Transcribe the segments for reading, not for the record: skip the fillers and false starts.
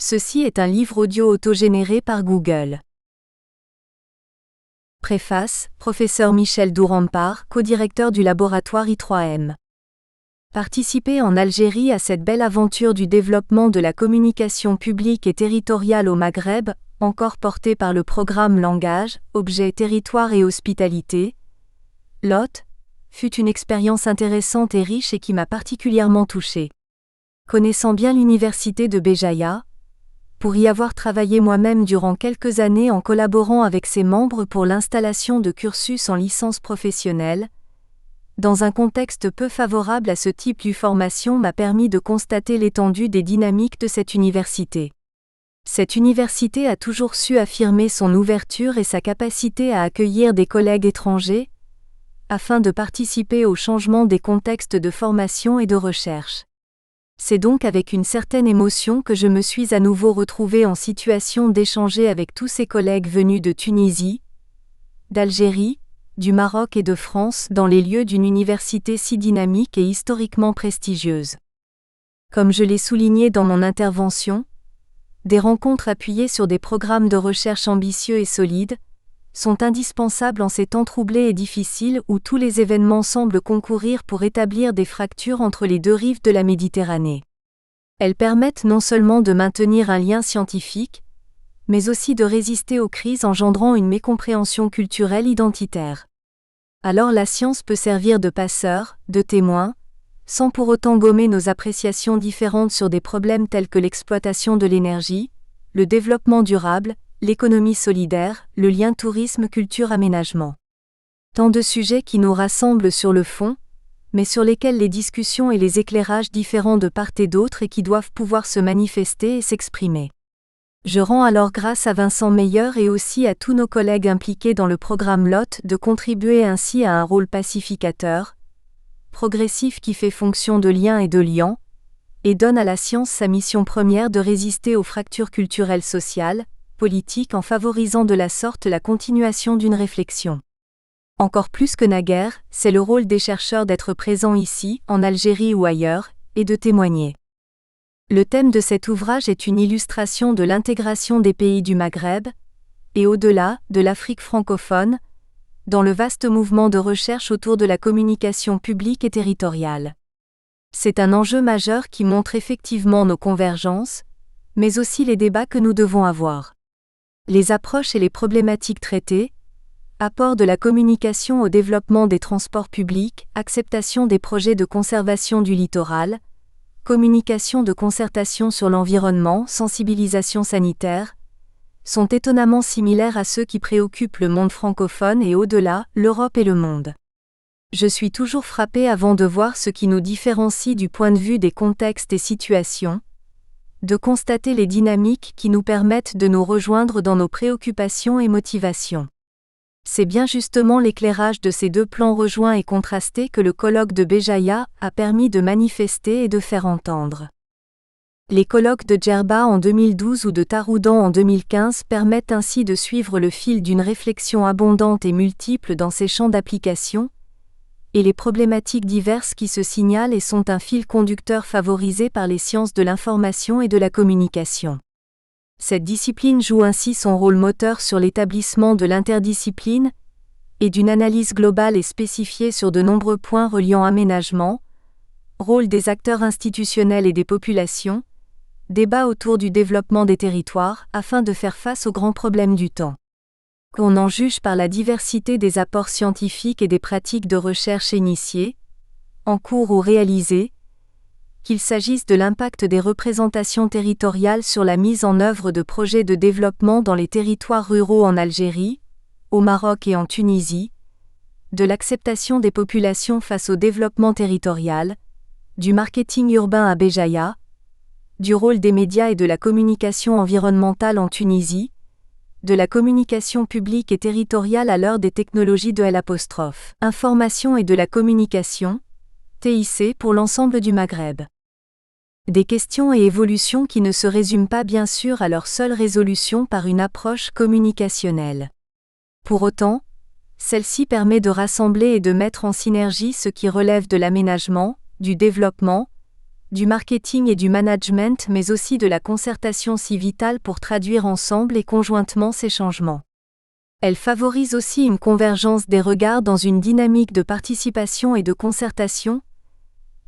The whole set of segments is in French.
Ceci est un livre audio autogénéré par Google. Préface, Professeur Michel Dourampar, co-directeur du laboratoire I3M. Participer en Algérie à cette belle aventure du développement de la communication publique et territoriale au Maghreb, encore portée par le programme Langage, Objet, Territoire et Hospitalité, LOT, fut une expérience intéressante et riche et qui m'a particulièrement touchée. Connaissant bien l'université de Béjaïa, pour y avoir travaillé moi-même durant quelques années en collaborant avec ses membres pour l'installation de cursus en licence professionnelle, dans un contexte peu favorable à ce type de formation m'a permis de constater l'étendue des dynamiques de cette université. Cette université a toujours su affirmer son ouverture et sa capacité à accueillir des collègues étrangers, afin de participer au changement des contextes de formation et de recherche. C'est donc avec une certaine émotion que je me suis à nouveau retrouvé en situation d'échanger avec tous ces collègues venus de Tunisie, d'Algérie, du Maroc et de France dans les lieux d'une université si dynamique et historiquement prestigieuse. Comme je l'ai souligné dans mon intervention, des rencontres appuyées sur des programmes de recherche ambitieux et solides sont indispensables en ces temps troublés et difficiles où tous les événements semblent concourir pour établir des fractures entre les deux rives de la Méditerranée. Elles permettent non seulement de maintenir un lien scientifique, mais aussi de résister aux crises engendrant une mécompréhension culturelle identitaire. Alors la science peut servir de passeur, de témoin, sans pour autant gommer nos appréciations différentes sur des problèmes tels que l'exploitation de l'énergie, le développement durable, l'économie solidaire, le lien tourisme-culture-aménagement. Tant de sujets qui nous rassemblent sur le fond, mais sur lesquels les discussions et les éclairages différents de part et d'autre et qui doivent pouvoir se manifester et s'exprimer. Je rends alors grâce à Vincent Meyer et aussi à tous nos collègues impliqués dans le programme LOT de contribuer ainsi à un rôle pacificateur, progressif qui fait fonction de lien et de liant, et donne à la science sa mission première de résister aux fractures culturelles sociales, politiques en favorisant de la sorte la continuation d'une réflexion. Encore plus que naguère, c'est le rôle des chercheurs d'être présents ici, en Algérie ou ailleurs, et de témoigner. Le thème de cet ouvrage est une illustration de l'intégration des pays du Maghreb, et au-delà, de l'Afrique francophone, dans le vaste mouvement de recherche autour de la communication publique et territoriale. C'est un enjeu majeur qui montre effectivement nos convergences, mais aussi les débats que nous devons avoir. Les approches et les problématiques traitées, apport de la communication au développement des transports publics, acceptation des projets de conservation du littoral, communication de concertation sur l'environnement, sensibilisation sanitaire, sont étonnamment similaires à ceux qui préoccupent le monde francophone et au-delà, l'Europe et le monde. Je suis toujours frappé avant de voir ce qui nous différencie du point de vue des contextes et situations, de constater les dynamiques qui nous permettent de nous rejoindre dans nos préoccupations et motivations. C'est bien justement l'éclairage de ces deux plans rejoints et contrastés que le colloque de Béjaïa a permis de manifester et de faire entendre. Les colloques de Djerba en 2012 ou de Taroudan en 2015 permettent ainsi de suivre le fil d'une réflexion abondante et multiple dans ces champs d'application, et les problématiques diverses qui se signalent et sont un fil conducteur favorisé par les sciences de l'information et de la communication. Cette discipline joue ainsi son rôle moteur sur l'établissement de l'interdiscipline et d'une analyse globale et spécifiée sur de nombreux points reliant aménagement, rôle des acteurs institutionnels et des populations, débat autour du développement des territoires afin de faire face aux grands problèmes du temps. Qu'on en juge par la diversité des apports scientifiques et des pratiques de recherche initiées, en cours ou réalisées, qu'il s'agisse de l'impact des représentations territoriales sur la mise en œuvre de projets de développement dans les territoires ruraux en Algérie, au Maroc et en Tunisie, de l'acceptation des populations face au développement territorial, du marketing urbain à Béjaïa, du rôle des médias et de la communication environnementale en Tunisie, de la communication publique et territoriale à l'heure des technologies de l'information et de la communication, TIC pour l'ensemble du Maghreb. Des questions et évolutions qui ne se résument pas bien sûr à leur seule résolution par une approche communicationnelle. Pour autant, celle-ci permet de rassembler et de mettre en synergie ce qui relève de l'aménagement, du développement, du marketing et du management, mais aussi de la concertation si vitale pour traduire ensemble et conjointement ces changements. Elle favorise aussi une convergence des regards dans une dynamique de participation et de concertation,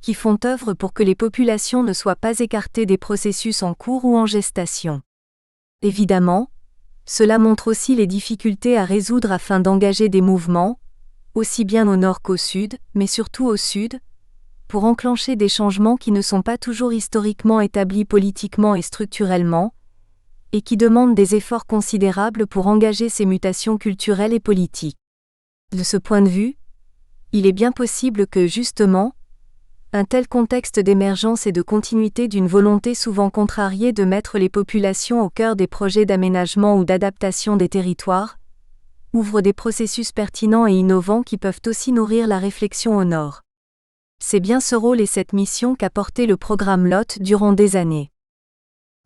qui font œuvre pour que les populations ne soient pas écartées des processus en cours ou en gestation. Évidemment, cela montre aussi les difficultés à résoudre afin d'engager des mouvements, aussi bien au nord qu'au sud, mais surtout au sud, pour enclencher des changements qui ne sont pas toujours historiquement établis politiquement et structurellement, et qui demandent des efforts considérables pour engager ces mutations culturelles et politiques. De ce point de vue, il est bien possible que, justement, un tel contexte d'émergence et de continuité d'une volonté souvent contrariée de mettre les populations au cœur des projets d'aménagement ou d'adaptation des territoires, ouvre des processus pertinents et innovants qui peuvent aussi nourrir la réflexion au Nord. C'est bien ce rôle et cette mission qu'a porté le programme LOT durant des années.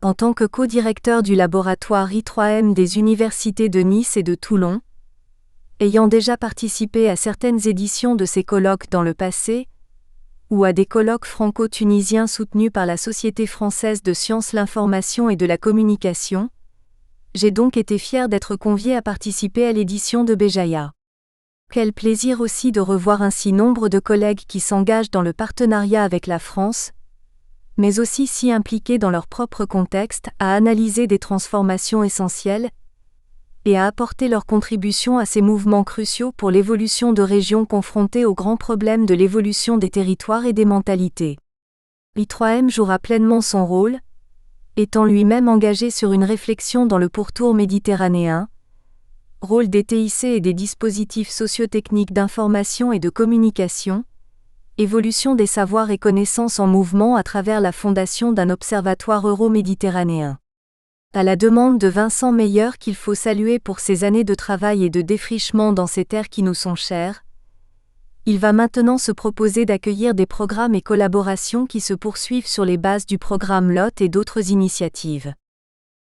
En tant que co-directeur du laboratoire I3M des universités de Nice et de Toulon, ayant déjà participé à certaines éditions de ces colloques dans le passé, ou à des colloques franco-tunisiens soutenus par la Société française de sciences l'information et de la communication, j'ai donc été fier d'être convié à participer à l'édition de Béjaïa. Quel plaisir aussi de revoir ainsi nombre de collègues qui s'engagent dans le partenariat avec la France, mais aussi si impliqués dans leur propre contexte, à analyser des transformations essentielles et à apporter leur contribution à ces mouvements cruciaux pour l'évolution de régions confrontées aux grands problèmes de l'évolution des territoires et des mentalités. I3M jouera pleinement son rôle, étant lui-même engagé sur une réflexion dans le pourtour méditerranéen, rôle des TIC et des dispositifs socio-techniques d'information et de communication, évolution des savoirs et connaissances en mouvement à travers la fondation d'un observatoire euro-méditerranéen. À la demande de Vincent Meyer qu'il faut saluer pour ses années de travail et de défrichement dans ces terres qui nous sont chères, il va maintenant se proposer d'accueillir des programmes et collaborations qui se poursuivent sur les bases du programme LOT et d'autres initiatives.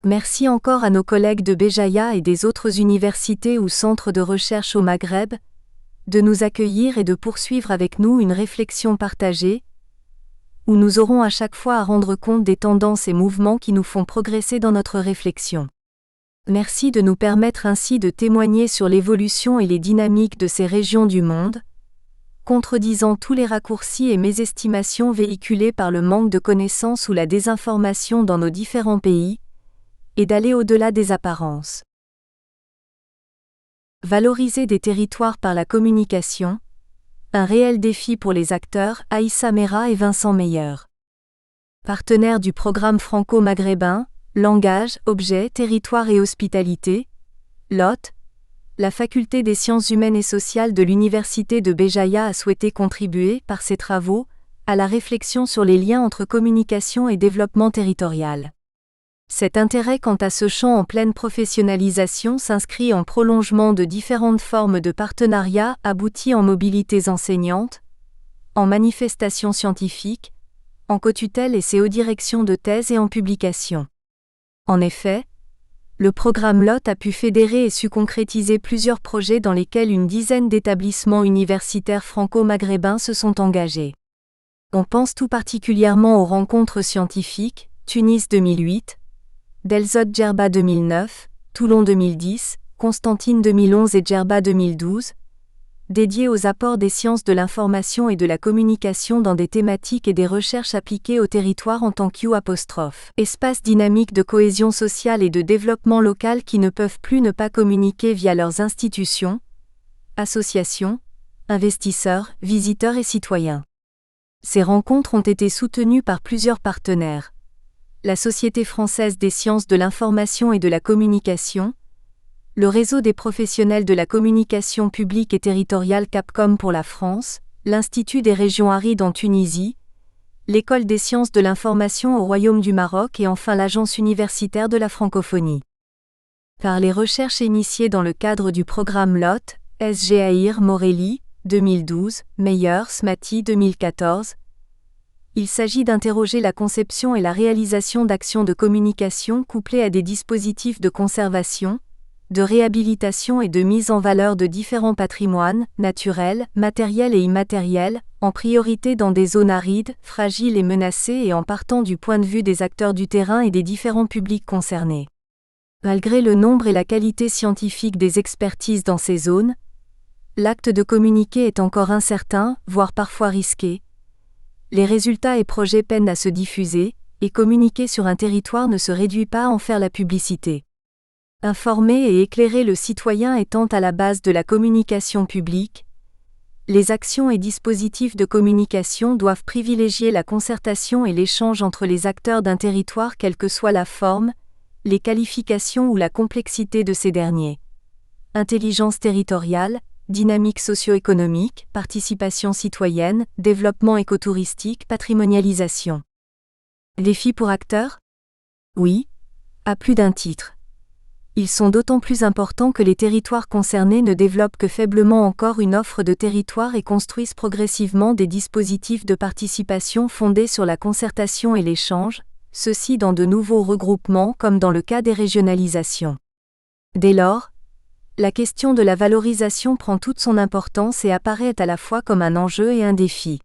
Merci encore à nos collègues de Béjaïa et des autres universités ou centres de recherche au Maghreb, de nous accueillir et de poursuivre avec nous une réflexion partagée, où nous aurons à chaque fois à rendre compte des tendances et mouvements qui nous font progresser dans notre réflexion. Merci de nous permettre ainsi de témoigner sur l'évolution et les dynamiques de ces régions du monde, contredisant tous les raccourcis et mésestimations véhiculés par le manque de connaissances ou la désinformation dans nos différents pays, et d'aller au-delà des apparences. Valoriser des territoires par la communication, un réel défi pour les acteurs Aïssa Mera et Vincent Meyer. Partenaires du programme franco-maghrébin, Langage, Objet, Territoire et Hospitalité, LOT, la Faculté des sciences humaines et sociales de l'Université de Béjaïa a souhaité contribuer, par ses travaux, à la réflexion sur les liens entre communication et développement territorial. Cet intérêt quant à ce champ en pleine professionnalisation s'inscrit en prolongement de différentes formes de partenariats aboutis en mobilités enseignantes, en manifestations scientifiques, en co-tutelle et co-direction de thèses et en publications. En effet, le programme LOT a pu fédérer et su concrétiser plusieurs projets dans lesquels une dizaine d'établissements universitaires franco-maghrébins se sont engagés. On pense tout particulièrement aux rencontres scientifiques, Tunis 2008, Delzot Djerba 2009, Toulon 2010, Constantine 2011 et Djerba 2012, dédiées aux apports des sciences de l'information et de la communication dans des thématiques et des recherches appliquées au territoire en tant qu'U', espace dynamique de cohésion sociale et de développement local qui ne peuvent plus ne pas communiquer via leurs institutions, associations, investisseurs, visiteurs et citoyens. Ces rencontres ont été soutenues par plusieurs partenaires. La Société française des sciences de l'information et de la communication, le réseau des professionnels de la communication publique et territoriale Capcom pour la France, l'Institut des régions arides en Tunisie, l'École des sciences de l'information au Royaume du Maroc et enfin l'Agence universitaire de la francophonie. Par les recherches initiées dans le cadre du programme LOT, SGAIR Morelli, 2012, Meyer Smati 2014, il s'agit d'interroger la conception et la réalisation d'actions de communication couplées à des dispositifs de conservation, de réhabilitation et de mise en valeur de différents patrimoines, naturels, matériels et immatériels, en priorité dans des zones arides, fragiles et menacées et en partant du point de vue des acteurs du terrain et des différents publics concernés. Malgré le nombre et la qualité scientifique des expertises dans ces zones, l'acte de communiquer est encore incertain, voire parfois risqué. Les résultats et projets peinent à se diffuser, et communiquer sur un territoire ne se réduit pas à en faire la publicité. Informer et éclairer le citoyen étant à la base de la communication publique, les actions et dispositifs de communication doivent privilégier la concertation et l'échange entre les acteurs d'un territoire quelle que soit la forme, les qualifications ou la complexité de ces derniers. Intelligence territoriale, dynamique socio-économique, participation citoyenne, développement écotouristique, patrimonialisation. Défis pour acteurs ? Oui, à plus d'un titre. Ils sont d'autant plus importants que les territoires concernés ne développent que faiblement encore une offre de territoire et construisent progressivement des dispositifs de participation fondés sur la concertation et l'échange, ceci dans de nouveaux regroupements comme dans le cas des régionalisations. Dès lors, la question de la valorisation prend toute son importance et apparaît à la fois comme un enjeu et un défi.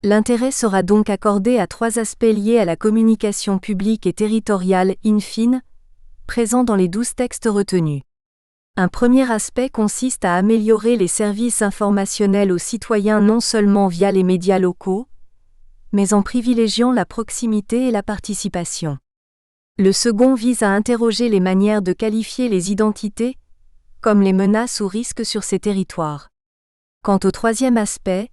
L'intérêt sera donc accordé à trois aspects liés à la communication publique et territoriale in fine, présents dans les 12 textes retenus. Un premier aspect consiste à améliorer les services informationnels aux citoyens non seulement via les médias locaux, mais en privilégiant la proximité et la participation. Le second vise à interroger les manières de qualifier les identités, comme les menaces ou risques sur ces territoires. Quant au troisième aspect,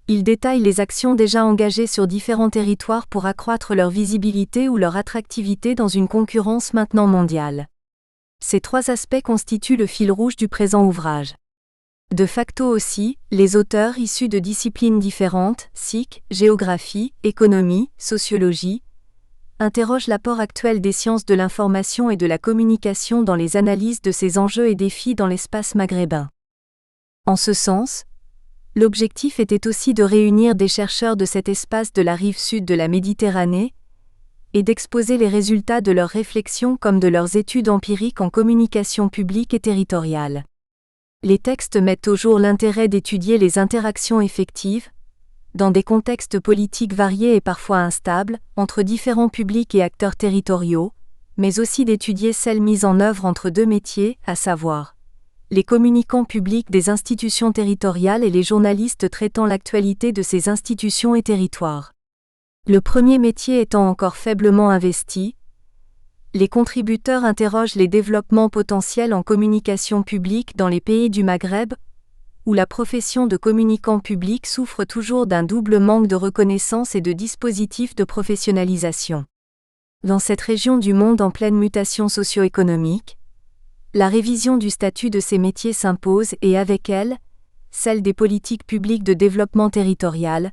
il détaille les actions déjà engagées sur différents territoires pour accroître leur visibilité ou leur attractivité dans une concurrence maintenant mondiale. Ces trois aspects constituent le fil rouge du présent ouvrage. De facto aussi, les auteurs issus de disciplines différentes, SIC, géographie, économie, sociologie, interrogent l'apport actuel des sciences de l'information et de la communication dans les analyses de ces enjeux et défis dans l'espace maghrébin. En ce sens, l'objectif était aussi de réunir des chercheurs de cet espace de la rive sud de la Méditerranée et d'exposer les résultats de leurs réflexions comme de leurs études empiriques en communication publique et territoriale. Les textes mettent au jour l'intérêt d'étudier les interactions effectives, dans des contextes politiques variés et parfois instables, entre différents publics et acteurs territoriaux, mais aussi d'étudier celles mises en œuvre entre deux métiers, à savoir les communicants publics des institutions territoriales et les journalistes traitant l'actualité de ces institutions et territoires. Le premier métier étant encore faiblement investi, les contributeurs interrogent les développements potentiels en communication publique dans les pays du Maghreb, où la profession de communicant public souffre toujours d'un double manque de reconnaissance et de dispositifs de professionnalisation. Dans cette région du monde en pleine mutation socio-économique, la révision du statut de ces métiers s'impose et avec elle, celle des politiques publiques de développement territorial,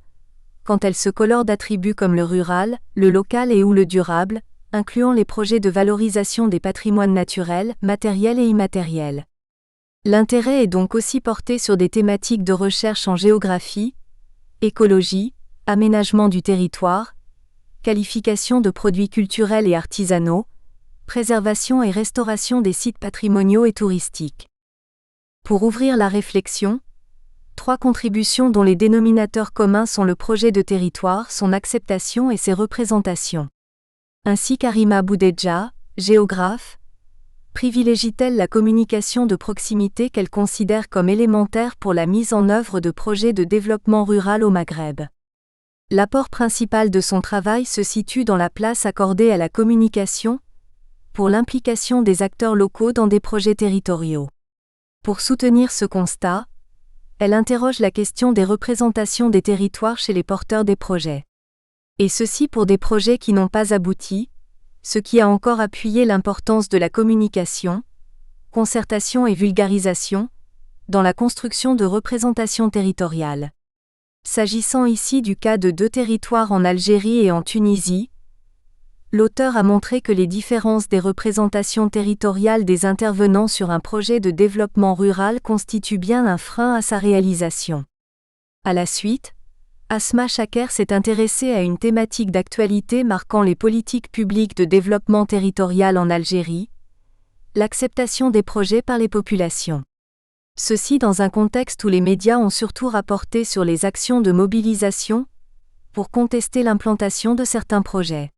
quand elles se colorent d'attributs comme le rural, le local et ou le durable, incluant les projets de valorisation des patrimoines naturels, matériels et immatériels. L'intérêt est donc aussi porté sur des thématiques de recherche en géographie, écologie, aménagement du territoire, qualification de produits culturels et artisanaux, préservation et restauration des sites patrimoniaux et touristiques. Pour ouvrir la réflexion, trois contributions dont les dénominateurs communs sont le projet de territoire, son acceptation et ses représentations. Ainsi Karima Boudedja, géographe, privilégie-t-elle la communication de proximité qu'elle considère comme élémentaire pour la mise en œuvre de projets de développement rural au Maghreb. L'apport principal de son travail se situe dans la place accordée à la communication, pour l'implication des acteurs locaux dans des projets territoriaux. Pour soutenir ce constat, elle interroge la question des représentations des territoires chez les porteurs des projets. Et ceci pour des projets qui n'ont pas abouti, ce qui a encore appuyé l'importance de la communication, concertation et vulgarisation, dans la construction de représentations territoriales. S'agissant ici du cas de deux territoires en Algérie et en Tunisie, l'auteur a montré que les différences des représentations territoriales des intervenants sur un projet de développement rural constituent bien un frein à sa réalisation. À la suite, Asma Chaker s'est intéressée à une thématique d'actualité marquant les politiques publiques de développement territorial en Algérie, l'acceptation des projets par les populations. Ceci dans un contexte où les médias ont surtout rapporté sur les actions de mobilisation pour contester l'implantation de certains projets.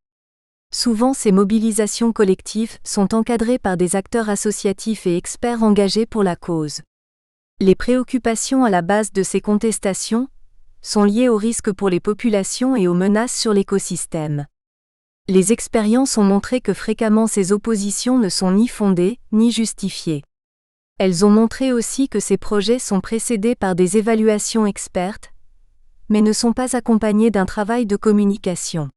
Souvent, ces mobilisations collectives sont encadrées par des acteurs associatifs et experts engagés pour la cause. Les préoccupations à la base de ces contestations sont liées aux risques pour les populations et aux menaces sur l'écosystème. Les expériences ont montré que fréquemment ces oppositions ne sont ni fondées, ni justifiées. Elles ont montré aussi que ces projets sont précédés par des évaluations expertes, mais ne sont pas accompagnés d'un travail de communication.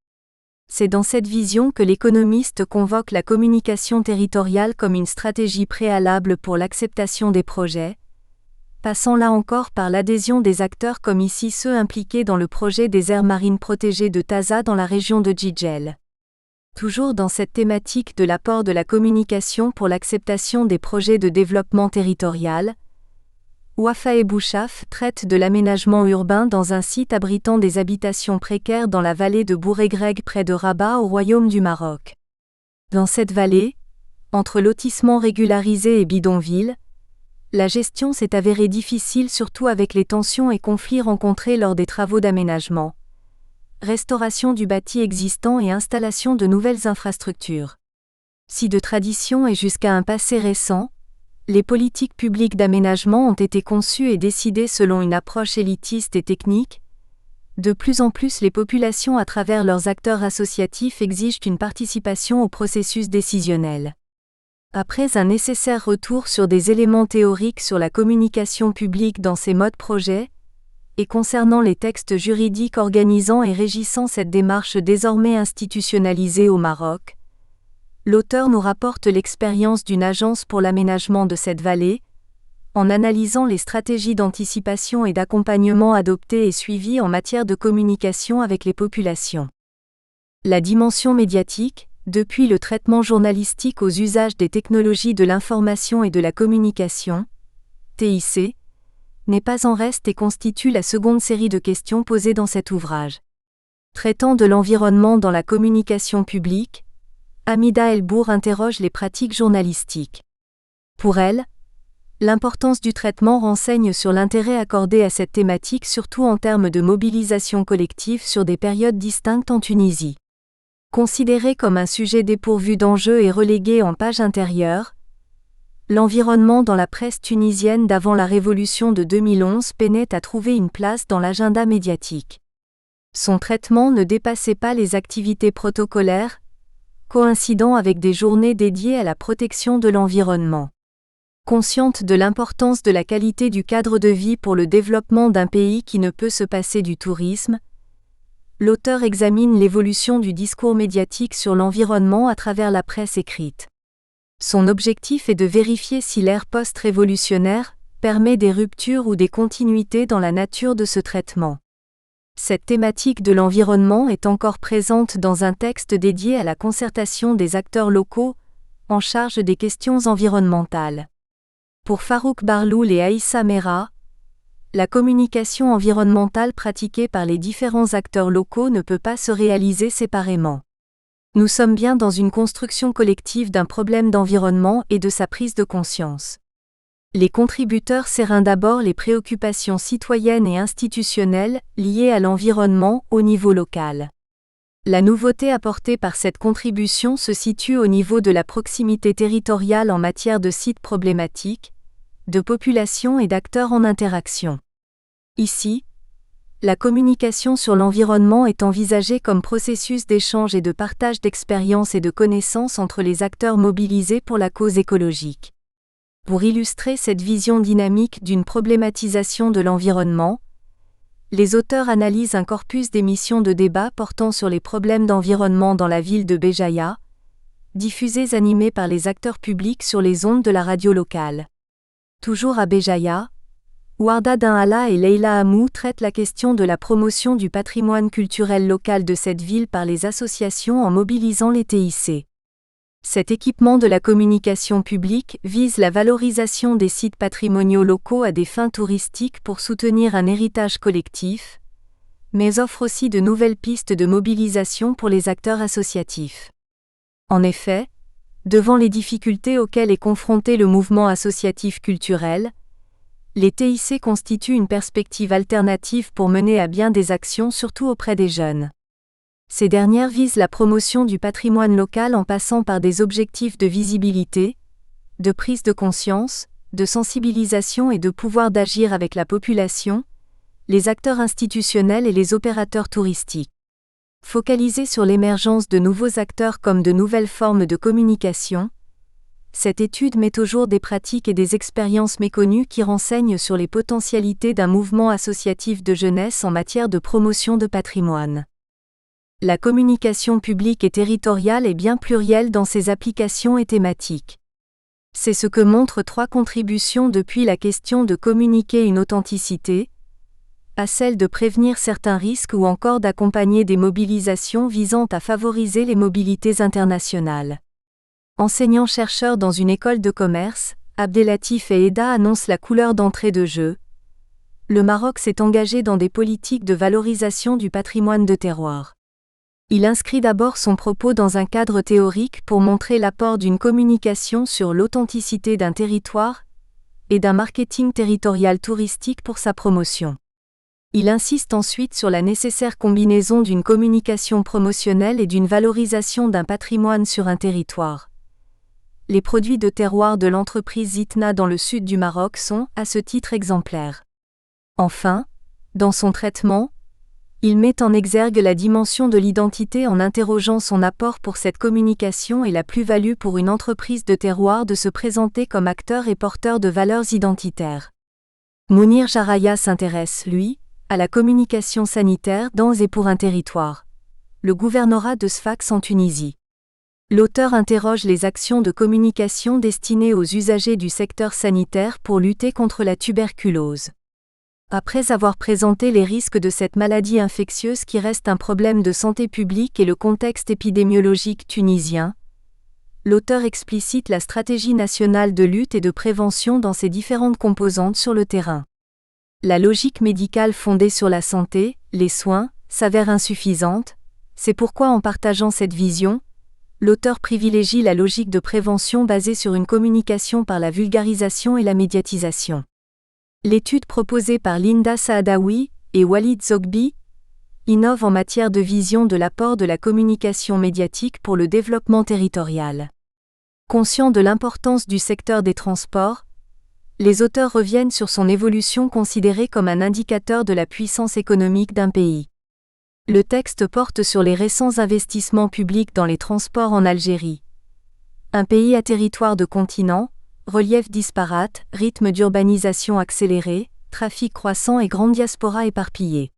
C'est dans cette vision que l'économiste convoque la communication territoriale comme une stratégie préalable pour l'acceptation des projets, passant là encore par l'adhésion des acteurs comme ici ceux impliqués dans le projet des aires marines protégées de Taza dans la région de Jijel. Toujours dans cette thématique de l'apport de la communication pour l'acceptation des projets de développement territorial, Wafa et Bouchaf traite de l'aménagement urbain dans un site abritant des habitations précaires dans la vallée de Bouregreg près de Rabat au Royaume du Maroc. Dans cette vallée, entre lotissements régularisés et bidonvilles, la gestion s'est avérée difficile surtout avec les tensions et conflits rencontrés lors des travaux d'aménagement, restauration du bâti existant et installation de nouvelles infrastructures. Si de tradition et jusqu'à un passé récent, les politiques publiques d'aménagement ont été conçues et décidées selon une approche élitiste et technique, de plus en plus les populations à travers leurs acteurs associatifs exigent une participation au processus décisionnel. Après un nécessaire retour sur des éléments théoriques sur la communication publique dans ces modes projets, et concernant les textes juridiques organisant et régissant cette démarche désormais institutionnalisée au Maroc, l'auteur nous rapporte l'expérience d'une agence pour l'aménagement de cette vallée, en analysant les stratégies d'anticipation et d'accompagnement adoptées et suivies en matière de communication avec les populations. La dimension médiatique, depuis le traitement journalistique aux usages des technologies de l'information et de la communication, TIC, n'est pas en reste et constitue la seconde série de questions posées dans cet ouvrage. Traitant de l'environnement dans la communication publique, Hamida Elbour interroge les pratiques journalistiques. Pour elle, l'importance du traitement renseigne sur l'intérêt accordé à cette thématique surtout en termes de mobilisation collective sur des périodes distinctes en Tunisie. Considéré comme un sujet dépourvu d'enjeux et relégué en page intérieure, l'environnement dans la presse tunisienne d'avant la révolution de 2011 peinait à trouver une place dans l'agenda médiatique. Son traitement ne dépassait pas les activités protocolaires, coïncidant avec des journées dédiées à la protection de l'environnement. Consciente de l'importance de la qualité du cadre de vie pour le développement d'un pays qui ne peut se passer du tourisme, l'auteur examine l'évolution du discours médiatique sur l'environnement à travers la presse écrite. Son objectif est de vérifier si l'ère post-révolutionnaire permet des ruptures ou des continuités dans la nature de ce traitement. Cette thématique de l'environnement est encore présente dans un texte dédié à la concertation des acteurs locaux en charge des questions environnementales. Pour Farouk Barloul et Aïssa Mera, la communication environnementale pratiquée par les différents acteurs locaux ne peut pas se réaliser séparément. Nous sommes bien dans une construction collective d'un problème d'environnement et de sa prise de conscience. Les contributeurs serrent d'abord les préoccupations citoyennes et institutionnelles liées à l'environnement au niveau local. La nouveauté apportée par cette contribution se situe au niveau de la proximité territoriale en matière de sites problématiques, de population et d'acteurs en interaction. Ici, la communication sur l'environnement est envisagée comme processus d'échange et de partage d'expériences et de connaissances entre les acteurs mobilisés pour la cause écologique. Pour illustrer cette vision dynamique d'une problématisation de l'environnement, les auteurs analysent un corpus d'émissions de débat portant sur les problèmes d'environnement dans la ville de Béjaïa, diffusées animées par les acteurs publics sur les ondes de la radio locale. Toujours à Béjaïa, Warda Dinhala et Leila Hamou traitent la question de la promotion du patrimoine culturel local de cette ville par les associations en mobilisant les TIC. Cet équipement de la communication publique vise la valorisation des sites patrimoniaux locaux à des fins touristiques pour soutenir un héritage collectif, mais offre aussi de nouvelles pistes de mobilisation pour les acteurs associatifs. En effet, Devant les difficultés auxquelles est confronté le mouvement associatif culturel, les TIC constituent une perspective alternative pour mener à bien des actions surtout auprès des jeunes. Ces dernières visent la promotion du patrimoine local en passant par des objectifs de visibilité, de prise de conscience, de sensibilisation et de pouvoir d'agir avec la population, les acteurs institutionnels et les opérateurs touristiques. Focalisée sur l'émergence de nouveaux acteurs comme de nouvelles formes de communication, cette étude met au jour des pratiques et des expériences méconnues qui renseignent sur les potentialités d'un mouvement associatif de jeunesse en matière de promotion de patrimoine. La communication publique et territoriale est bien plurielle dans ses applications et thématiques. C'est ce que montrent 3 contributions depuis la question de communiquer une authenticité, à celle de prévenir certains risques ou encore d'accompagner des mobilisations visant à favoriser les mobilités internationales. Enseignant-chercheur dans une école de commerce, Abdellatif et Eda annoncent la couleur d'entrée de jeu. Le Maroc s'est engagé dans des politiques de valorisation du patrimoine de terroir. Il inscrit d'abord son propos dans un cadre théorique pour montrer l'apport d'une communication sur l'authenticité d'un territoire et d'un marketing territorial touristique pour sa promotion. Il insiste ensuite sur la nécessaire combinaison d'une communication promotionnelle et d'une valorisation d'un patrimoine sur un territoire. Les produits de terroir de l'entreprise Zitna dans le sud du Maroc sont, à ce titre, exemplaires. Enfin, dans son traitement, il met en exergue la dimension de l'identité en interrogeant son apport pour cette communication et la plus-value pour une entreprise de terroir de se présenter comme acteur et porteur de valeurs identitaires. Mounir Jaraya s'intéresse, lui, à la communication sanitaire dans et pour un territoire. Le gouvernorat de Sfax en Tunisie. L'auteur interroge les actions de communication destinées aux usagers du secteur sanitaire pour lutter contre la tuberculose. Après avoir présenté les risques de cette maladie infectieuse qui reste un problème de santé publique et le contexte épidémiologique tunisien, l'auteur explicite la stratégie nationale de lutte et de prévention dans ses différentes composantes sur le terrain. La logique médicale fondée sur la santé, les soins, s'avère insuffisante, c'est pourquoi en partageant cette vision, l'auteur privilégie la logique de prévention basée sur une communication par la vulgarisation et la médiatisation. L'étude proposée par Linda Saadawi et Walid Zogbi innove en matière de vision de l'apport de la communication médiatique pour le développement territorial. Conscient de l'importance du secteur des transports, les auteurs reviennent sur son évolution considérée comme un indicateur de la puissance économique d'un pays. Le texte porte sur les récents investissements publics dans les transports en Algérie. Un pays à territoire de continent, relief disparate, rythme d'urbanisation accéléré, trafic croissant et grande diaspora éparpillée.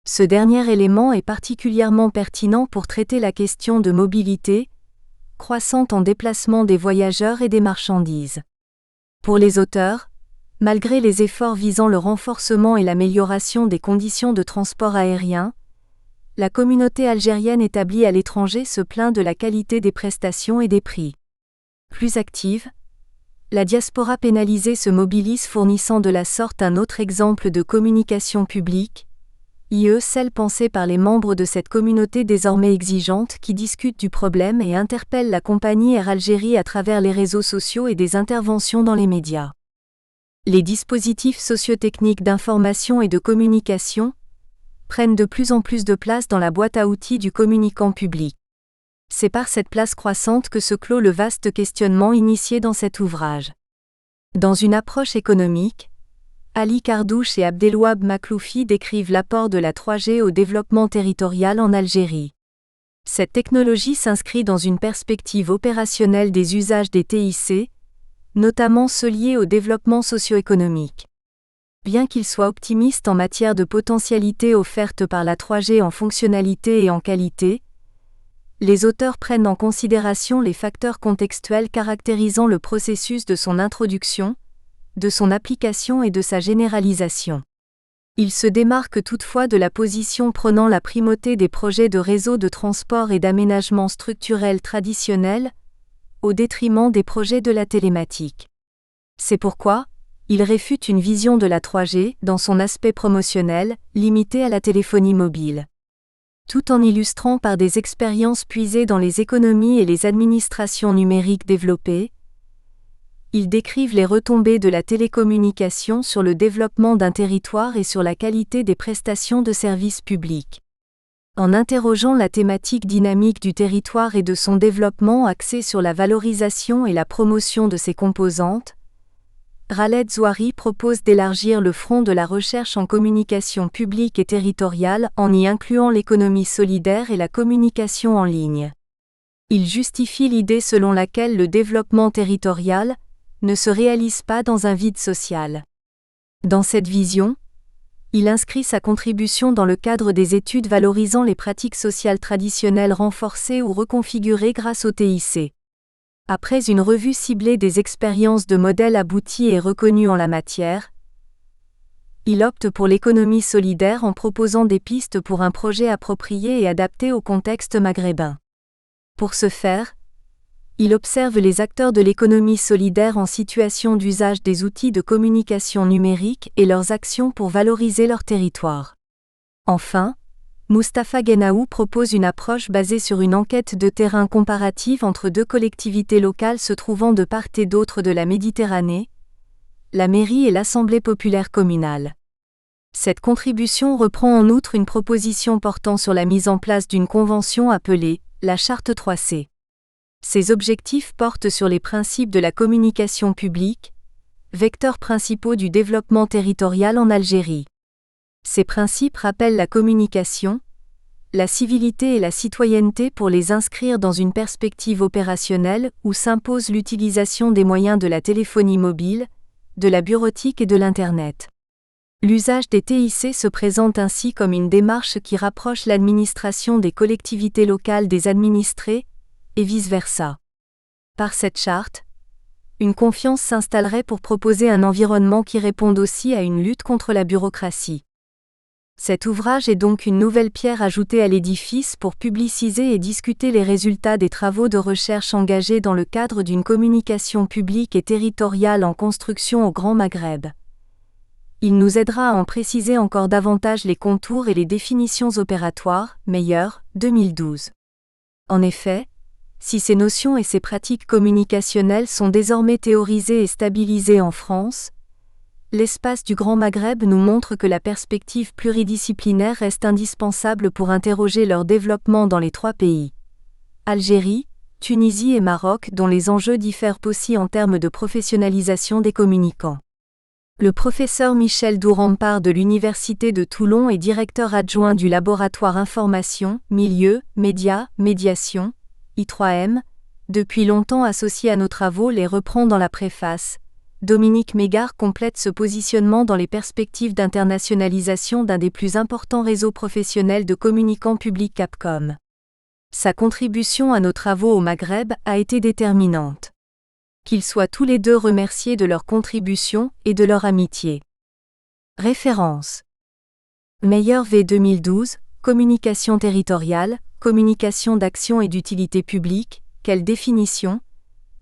Ce dernier élément est particulièrement pertinent pour traiter la question de mobilité, croissante en déplacement des voyageurs et des marchandises. Pour les auteurs, malgré les efforts visant le renforcement et l'amélioration des conditions de transport aérien, la communauté algérienne établie à l'étranger se plaint de la qualité des prestations et des prix. Plus active, la diaspora pénalisée se mobilise fournissant de la sorte un autre exemple de communication publique, celle pensée par les membres de cette communauté désormais exigeante qui discute du problème et interpelle la compagnie Air Algérie à travers les réseaux sociaux et des interventions dans les médias. Les dispositifs sociotechniques d'information et de communication prennent de plus en plus de place dans la boîte à outils du communicant public. C'est par cette place croissante que se clôt le vaste questionnement initié dans cet ouvrage. Dans une approche économique, Ali Kardouche et Abdelouab Makloufi décrivent l'apport de la 3G au développement territorial en Algérie. Cette technologie s'inscrit dans une perspective opérationnelle des usages des TIC, notamment ceux liés au développement socio-économique. Bien qu'il soit optimiste en matière de potentialités offertes par la 3G en fonctionnalité et en qualité, les auteurs prennent en considération les facteurs contextuels caractérisant le processus de son introduction, de son application et de sa généralisation. Il se démarque toutefois de la position prônant la primauté des projets de réseaux de transport et d'aménagement structurel traditionnels, au détriment des projets de la télématique. C'est pourquoi, il réfute une vision de la 3G, dans son aspect promotionnel, limitée à la téléphonie mobile. tout en illustrant par des expériences puisées dans les économies et les administrations numériques développées. Ils décrivent les retombées de la télécommunication sur le développement d'un territoire et sur la qualité des prestations de services publics. En interrogeant la thématique dynamique du territoire et de son développement axé sur la valorisation et la promotion de ses composantes, Khaled Zouari propose d'élargir le front de la recherche en communication publique et territoriale en y incluant l'économie solidaire et la communication en ligne. Il justifie l'idée selon laquelle le développement territorial ne se réalise pas dans un vide social. Dans cette vision, il inscrit sa contribution dans le cadre des études valorisant les pratiques sociales traditionnelles renforcées ou reconfigurées grâce au TIC. Après une revue ciblée des expériences de modèles aboutis et reconnus en la matière, il opte pour l'économie solidaire en proposant des pistes pour un projet approprié et adapté au contexte maghrébin. Pour ce faire, il observe les acteurs de l'économie solidaire en situation d'usage des outils de communication numérique et leurs actions pour valoriser leur territoire. Enfin, Mustapha Genaou propose une approche basée sur une enquête de terrain comparative entre deux collectivités locales se trouvant de part et d'autre de la Méditerranée, la mairie et l'Assemblée populaire communale. Cette contribution reprend en outre une proposition portant sur la mise en place d'une convention appelée la Charte 3C. Ces objectifs portent sur les principes de la communication publique, vecteurs principaux du développement territorial en Algérie. Ces principes rappellent la communication, la civilité et la citoyenneté pour les inscrire dans une perspective opérationnelle où s'impose l'utilisation des moyens de la téléphonie mobile, de la bureautique et de l'Internet. L'usage des TIC se présente ainsi comme une démarche qui rapproche l'administration des collectivités locales des administrés, et vice-versa. Par cette charte, une confiance s'installerait pour proposer un environnement qui réponde aussi à une lutte contre la bureaucratie. Cet ouvrage est donc une nouvelle pierre ajoutée à l'édifice pour publiciser et discuter les résultats des travaux de recherche engagés dans le cadre d'une communication publique et territoriale en construction au Grand Maghreb. Il nous aidera à en préciser encore davantage les contours et les définitions opératoires, Meyer, 2012. En effet, si ces notions et ces pratiques communicationnelles sont désormais théorisées et stabilisées en France, l'espace du Grand Maghreb nous montre que la perspective pluridisciplinaire reste indispensable pour interroger leur développement dans les trois pays. Algérie, Tunisie et Maroc dont les enjeux diffèrent aussi en termes de professionnalisation des communicants. Le professeur Michel Dourampar de l'Université de Toulon est directeur adjoint du laboratoire Information, Milieu, Médias, Médiation, I3M, depuis longtemps associé à nos travaux les reprend dans la préface. Dominique Mégard complète ce positionnement dans les perspectives d'internationalisation d'un des plus importants réseaux professionnels de communicants publics Capcom. Sa contribution à nos travaux au Maghreb a été déterminante. Qu'ils soient tous les deux remerciés de leur contribution et de leur amitié. Référence. Meyer v 2012, Communication territoriale, communication d'action et d'utilité publique, quelle définition ?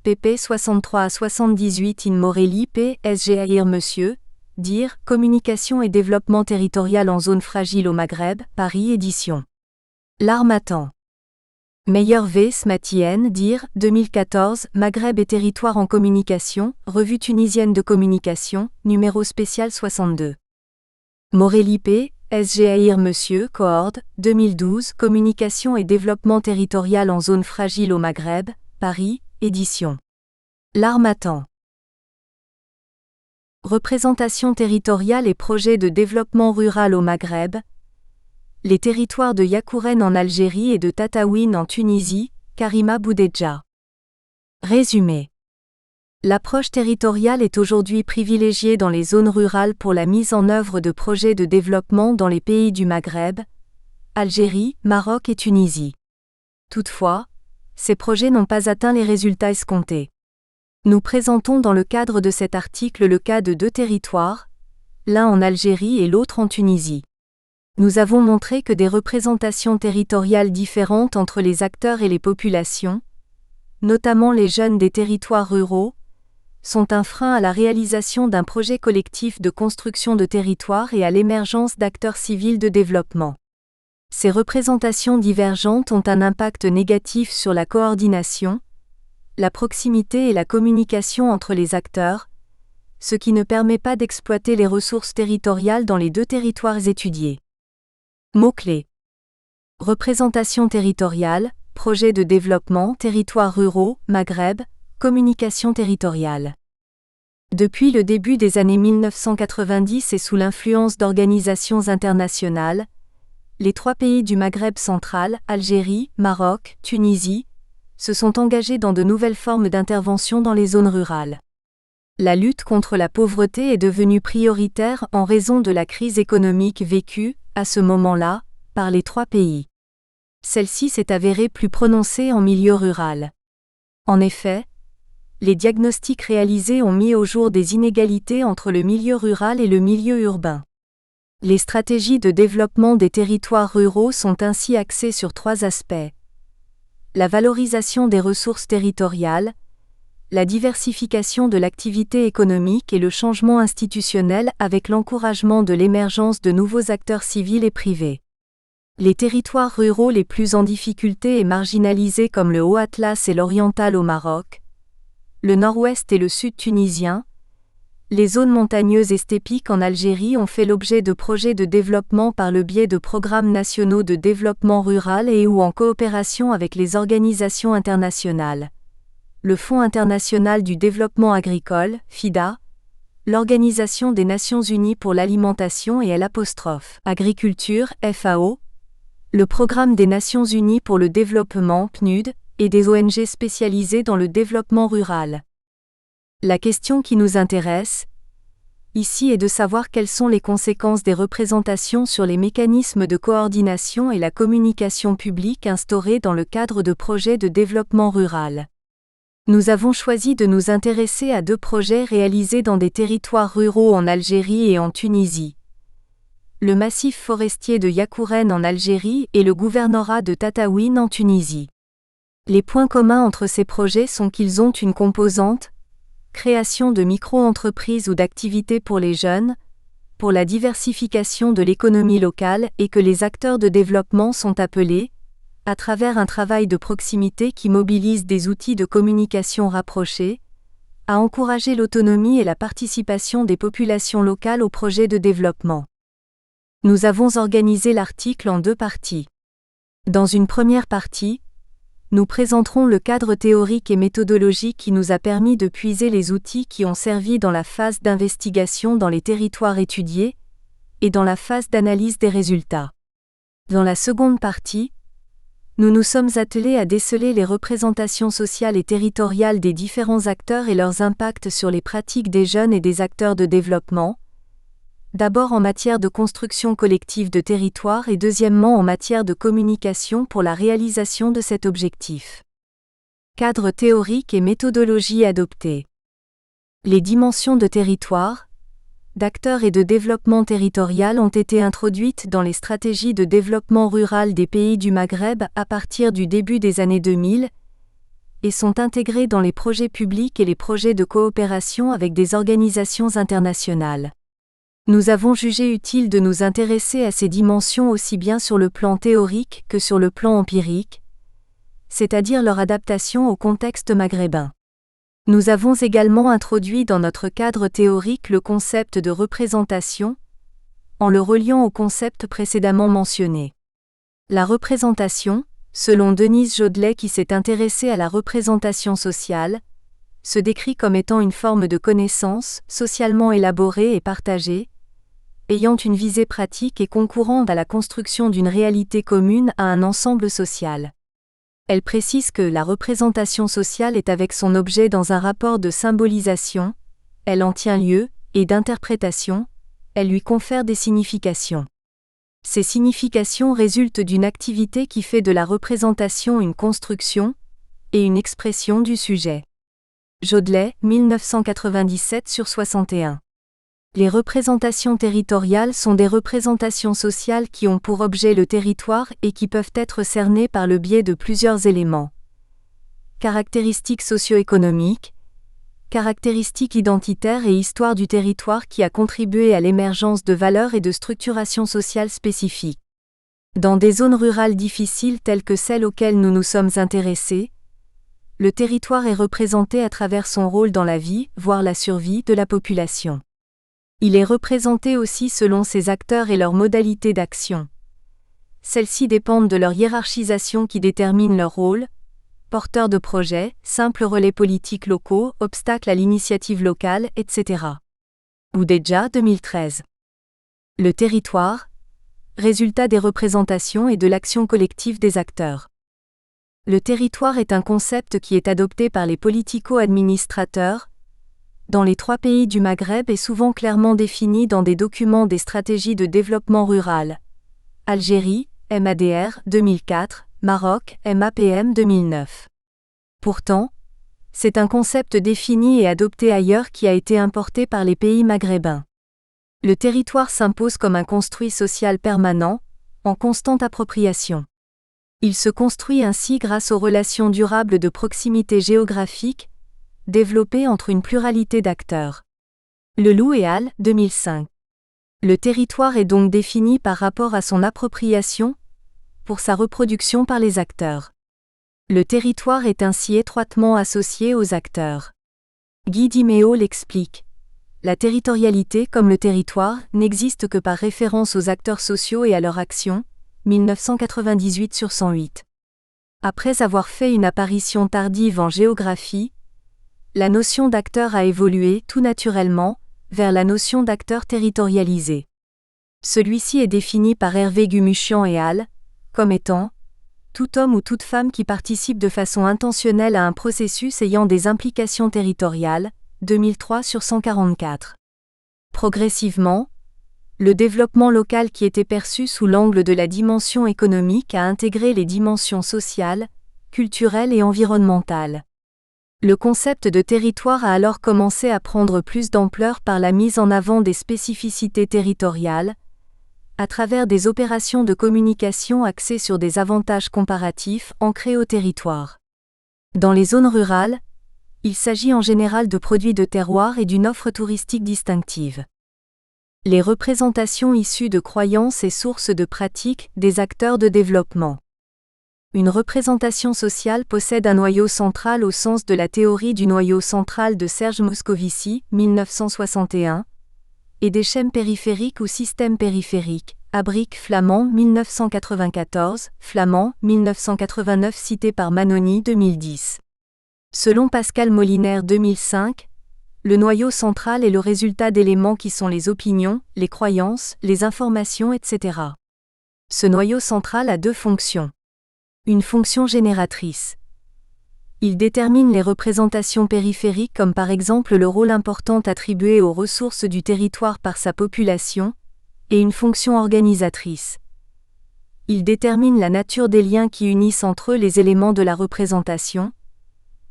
pp 63 à 78 in Morelli p. SGAIR Monsieur, dire, communication et développement territorial en zone fragile au Maghreb, Paris édition. L'Harmattan. Meyer v. Smatien, dire, 2014, Maghreb et territoire en communication, Revue tunisienne de communication, numéro spécial 62. Morelli p. SGAIR Monsieur, Coord, 2012, Communication et développement territorial en zone fragile au Maghreb, Paris, édition. L'Harmattan. Représentation territoriale et projet de développement rural au Maghreb. Les territoires de Yakouren en Algérie et de Tataouine en Tunisie, Karima Boudedja. Résumé. L'approche territoriale est aujourd'hui privilégiée dans les zones rurales pour la mise en œuvre de projets de développement dans les pays du Maghreb, Algérie, Maroc et Tunisie. Toutefois, ces projets n'ont pas atteint les résultats escomptés. Nous présentons dans le cadre de cet article le cas de deux territoires, l'un en Algérie et l'autre en Tunisie. Nous avons montré que des représentations territoriales différentes entre les acteurs et les populations, notamment les jeunes des territoires ruraux, sont un frein à la réalisation d'un projet collectif de construction de territoire et à l'émergence d'acteurs civils de développement. Ces représentations divergentes ont un impact négatif sur la coordination, la proximité et la communication entre les acteurs, ce qui ne permet pas d'exploiter les ressources territoriales dans les deux territoires étudiés. Mots-clés. Représentation territoriale, projet de développement, territoires ruraux, Maghreb, communication territoriale. Depuis le début des années 1990 et sous l'influence d'organisations internationales, les 3 pays du Maghreb central, Algérie, Maroc, Tunisie, se sont engagés dans de nouvelles formes d'intervention dans les zones rurales. La lutte contre la pauvreté est devenue prioritaire en raison de la crise économique vécue, à ce moment-là, par les 3 pays. Celle-ci s'est avérée plus prononcée en milieu rural. En effet, les diagnostics réalisés ont mis au jour des inégalités entre le milieu rural et le milieu urbain. Les stratégies de développement des territoires ruraux sont ainsi axées sur 3 aspects. La valorisation des ressources territoriales, la diversification de l'activité économique et le changement institutionnel avec l'encouragement de l'émergence de nouveaux acteurs civils et privés. Les territoires ruraux les plus en difficulté et marginalisés comme le Haut-Atlas et l'Oriental au Maroc, le Nord-Ouest et le Sud tunisien, les zones montagneuses et stépiques en Algérie ont fait l'objet de projets de développement par le biais de programmes nationaux de développement rural et ou en coopération avec les organisations internationales. Le Fonds international du développement agricole, FIDA, l'Organisation des Nations unies pour l'alimentation et l'agriculture, FAO, le Programme des Nations unies pour le développement, PNUD, et des ONG spécialisées dans le développement rural. La question qui nous intéresse, ici, est de savoir quelles sont les conséquences des représentations sur les mécanismes de coordination et la communication publique instaurés dans le cadre de projets de développement rural. Nous avons choisi de nous intéresser à 2 projets réalisés dans des territoires ruraux en Algérie et en Tunisie. Le massif forestier de Yakouren en Algérie et le gouvernorat de Tataouine en Tunisie. Les points communs entre ces projets sont qu'ils ont une composante, création de micro-entreprises ou d'activités pour les jeunes, pour la diversification de l'économie locale et que les acteurs de développement sont appelés, à travers un travail de proximité qui mobilise des outils de communication rapprochés, à encourager l'autonomie et la participation des populations locales aux projets de développement. Nous avons organisé l'article en 2 parties. Dans une première partie, nous présenterons le cadre théorique et méthodologique qui nous a permis de puiser les outils qui ont servi dans la phase d'investigation dans les territoires étudiés et dans la phase d'analyse des résultats. Dans la seconde partie, nous nous sommes attelés à déceler les représentations sociales et territoriales des différents acteurs et leurs impacts sur les pratiques des jeunes et des acteurs de développement, d'abord en matière de construction collective de territoire et deuxièmement en matière de communication pour la réalisation de cet objectif. Cadre théorique et méthodologie adoptée. Les dimensions de territoire, d'acteurs et de développement territorial ont été introduites dans les stratégies de développement rural des pays du Maghreb à partir du début des années 2000 et sont intégrées dans les projets publics et les projets de coopération avec des organisations internationales. Nous avons jugé utile de nous intéresser à ces dimensions aussi bien sur le plan théorique que sur le plan empirique, c'est-à-dire leur adaptation au contexte maghrébin. Nous avons également introduit dans notre cadre théorique le concept de représentation, en le reliant au concept précédemment mentionné. La représentation, selon Denise Jodelet qui s'est intéressée à la représentation sociale, se décrit comme étant une forme de connaissance, socialement élaborée et partagée, ayant une visée pratique et concourant à la construction d'une réalité commune à un ensemble social. Elle précise que la représentation sociale est avec son objet dans un rapport de symbolisation, elle en tient lieu, et d'interprétation, elle lui confère des significations. Ces significations résultent d'une activité qui fait de la représentation une construction et une expression du sujet. Jodelet, 1997/61. Les représentations territoriales sont des représentations sociales qui ont pour objet le territoire et qui peuvent être cernées par le biais de plusieurs éléments. Caractéristiques socio-économiques, caractéristiques identitaires et histoire du territoire qui a contribué à l'émergence de valeurs et de structurations sociales spécifiques. Dans des zones rurales difficiles telles que celles auxquelles nous nous sommes intéressés, le territoire est représenté à travers son rôle dans la vie, voire la survie, de la population. Il est représenté aussi selon ses acteurs et leurs modalités d'action. Celles-ci dépendent de leur hiérarchisation qui détermine leur rôle, porteurs de projets, simples relais politiques locaux, obstacles à l'initiative locale, etc. Oudéja 2013. Le territoire, résultat des représentations et de l'action collective des acteurs. Le territoire est un concept qui est adopté par les politico-administrateurs dans les 3 pays du Maghreb et souvent clairement défini dans des documents des stratégies de développement rural. Algérie, MADR 2004, Maroc, MAPM 2009. Pourtant, c'est un concept défini et adopté ailleurs qui a été importé par les pays maghrébins. Le territoire s'impose comme un construit social permanent, en constante appropriation. Il se construit ainsi grâce aux relations durables de proximité géographique, développées entre une pluralité d'acteurs. Leloup et al. 2005. Le territoire est donc défini par rapport à son appropriation, pour sa reproduction par les acteurs. Le territoire est ainsi étroitement associé aux acteurs. Guy Dimeo l'explique. La territorialité, comme le territoire, n'existe que par référence aux acteurs sociaux et à leur action, 1998/108. Après avoir fait une apparition tardive en géographie, la notion d'acteur a évolué, tout naturellement, vers la notion d'acteur territorialisé. Celui-ci est défini par Hervé Gumuchian et al. Comme étant tout homme ou toute femme qui participe de façon intentionnelle à un processus ayant des implications territoriales, 2003/144. Progressivement, le développement local qui était perçu sous l'angle de la dimension économique a intégré les dimensions sociales, culturelles et environnementales. Le concept de territoire a alors commencé à prendre plus d'ampleur par la mise en avant des spécificités territoriales, à travers des opérations de communication axées sur des avantages comparatifs ancrés au territoire. Dans les zones rurales, il s'agit en général de produits de terroir et d'une offre touristique distinctive. Les représentations issues de croyances et sources de pratiques des acteurs de développement. Une représentation sociale possède un noyau central au sens de la théorie du noyau central de Serge Moscovici, 1961, et des schèmes périphériques ou systèmes périphériques, Abric Flamand 1994, Flamand 1989 cité par Manoni 2010. Selon Pascal Molinaire 2005, le noyau central est le résultat d'éléments qui sont les opinions, les croyances, les informations, etc. Ce noyau central a 2 fonctions. Une fonction génératrice. Il détermine les représentations périphériques comme par exemple le rôle important attribué aux ressources du territoire par sa population, et une fonction organisatrice. Il détermine la nature des liens qui unissent entre eux les éléments de la représentation,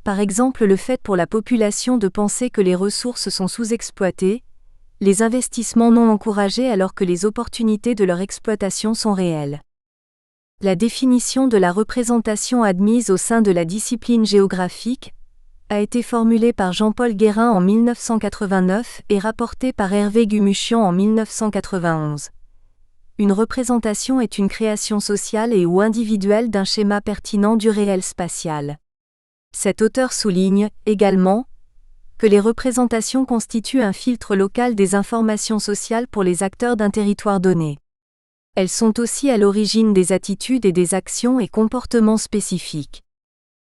par exemple le fait pour la population de penser que les ressources sont sous-exploitées, les investissements non encouragés alors que les opportunités de leur exploitation sont réelles. La définition de la représentation admise au sein de la discipline géographique a été formulée par Jean-Paul Guérin en 1989 et rapportée par Hervé Gumuchian en 1991. Une représentation est une création sociale et ou individuelle d'un schéma pertinent du réel spatial. Cet auteur souligne, également, que les représentations constituent un filtre local des informations sociales pour les acteurs d'un territoire donné. Elles sont aussi à l'origine des attitudes et des actions et comportements spécifiques.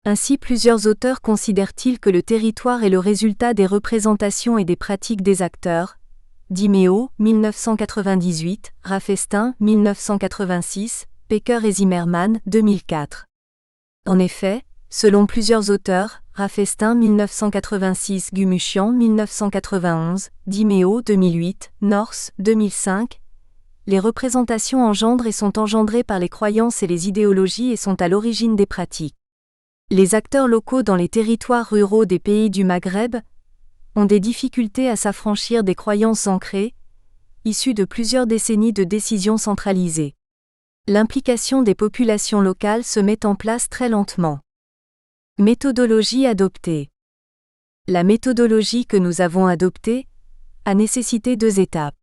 Ainsi plusieurs auteurs considèrent-ils que le territoire est le résultat des représentations et des pratiques des acteurs. Dimeo, 1998, Raffestin, 1986, Pecker et Zimmermann, 2004. En effet, selon plusieurs auteurs, Raffestin 1986, Gumuchian 1991, Dimeo 2008, North 2005, les représentations engendrent et sont engendrées par les croyances et les idéologies et sont à l'origine des pratiques. Les acteurs locaux dans les territoires ruraux des pays du Maghreb ont des difficultés à s'affranchir des croyances ancrées, issues de plusieurs décennies de décisions centralisées. L'implication des populations locales se met en place très lentement. Méthodologie adoptée. La méthodologie que nous avons adoptée a nécessité 2 étapes.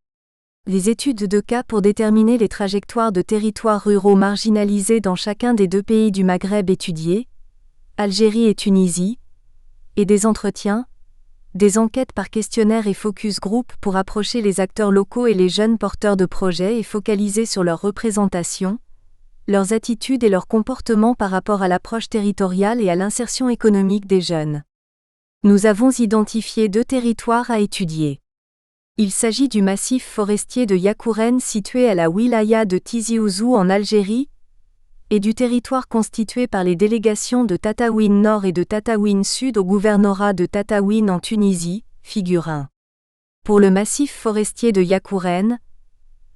Les études de cas pour déterminer les trajectoires de territoires ruraux marginalisés dans chacun des 2 pays du Maghreb étudiés, Algérie et Tunisie, et des entretiens, des enquêtes par questionnaire et focus group pour approcher les acteurs locaux et les jeunes porteurs de projets et focaliser sur leur représentation, leurs attitudes et leurs comportements par rapport à l'approche territoriale et à l'insertion économique des jeunes. Nous avons identifié 2 territoires à étudier. Il s'agit du massif forestier de Yakouren situé à la wilaya de Tizi Ouzou en Algérie, et du territoire constitué par les délégations de Tataouine Nord et de Tataouine Sud au gouvernorat de Tataouine en Tunisie, figure 1. Pour le massif forestier de Yakouren,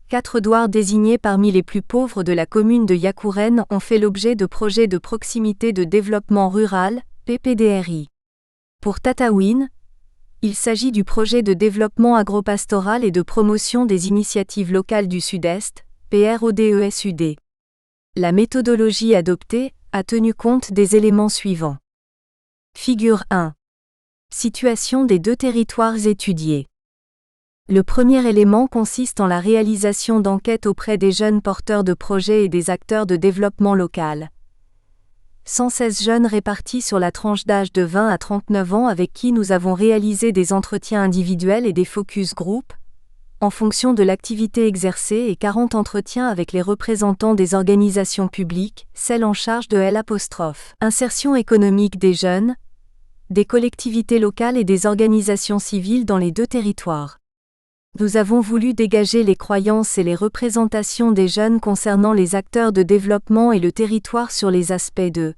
4 douars désignés parmi les plus pauvres de la commune de Yakouren ont fait l'objet de projets de proximité de développement rural, PPDRI. Pour Tataouine, il s'agit du projet de développement agropastoral et de promotion des initiatives locales du Sud-Est, PRODESUD. La méthodologie adoptée a tenu compte des éléments suivants. Figure 1. Situation des 2 territoires étudiés. Le premier élément consiste en la réalisation d'enquêtes auprès des jeunes porteurs de projets et des acteurs de développement local. 116 jeunes répartis sur la tranche d'âge de 20 à 39 ans avec qui nous avons réalisé des entretiens individuels et des focus group, en fonction de l'activité exercée, et 40 entretiens avec les représentants des organisations publiques, celles en charge de l'insertion économique des jeunes, des collectivités locales et des organisations civiles dans les 2 territoires. Nous avons voulu dégager les croyances et les représentations des jeunes concernant les acteurs de développement et le territoire sur les aspects de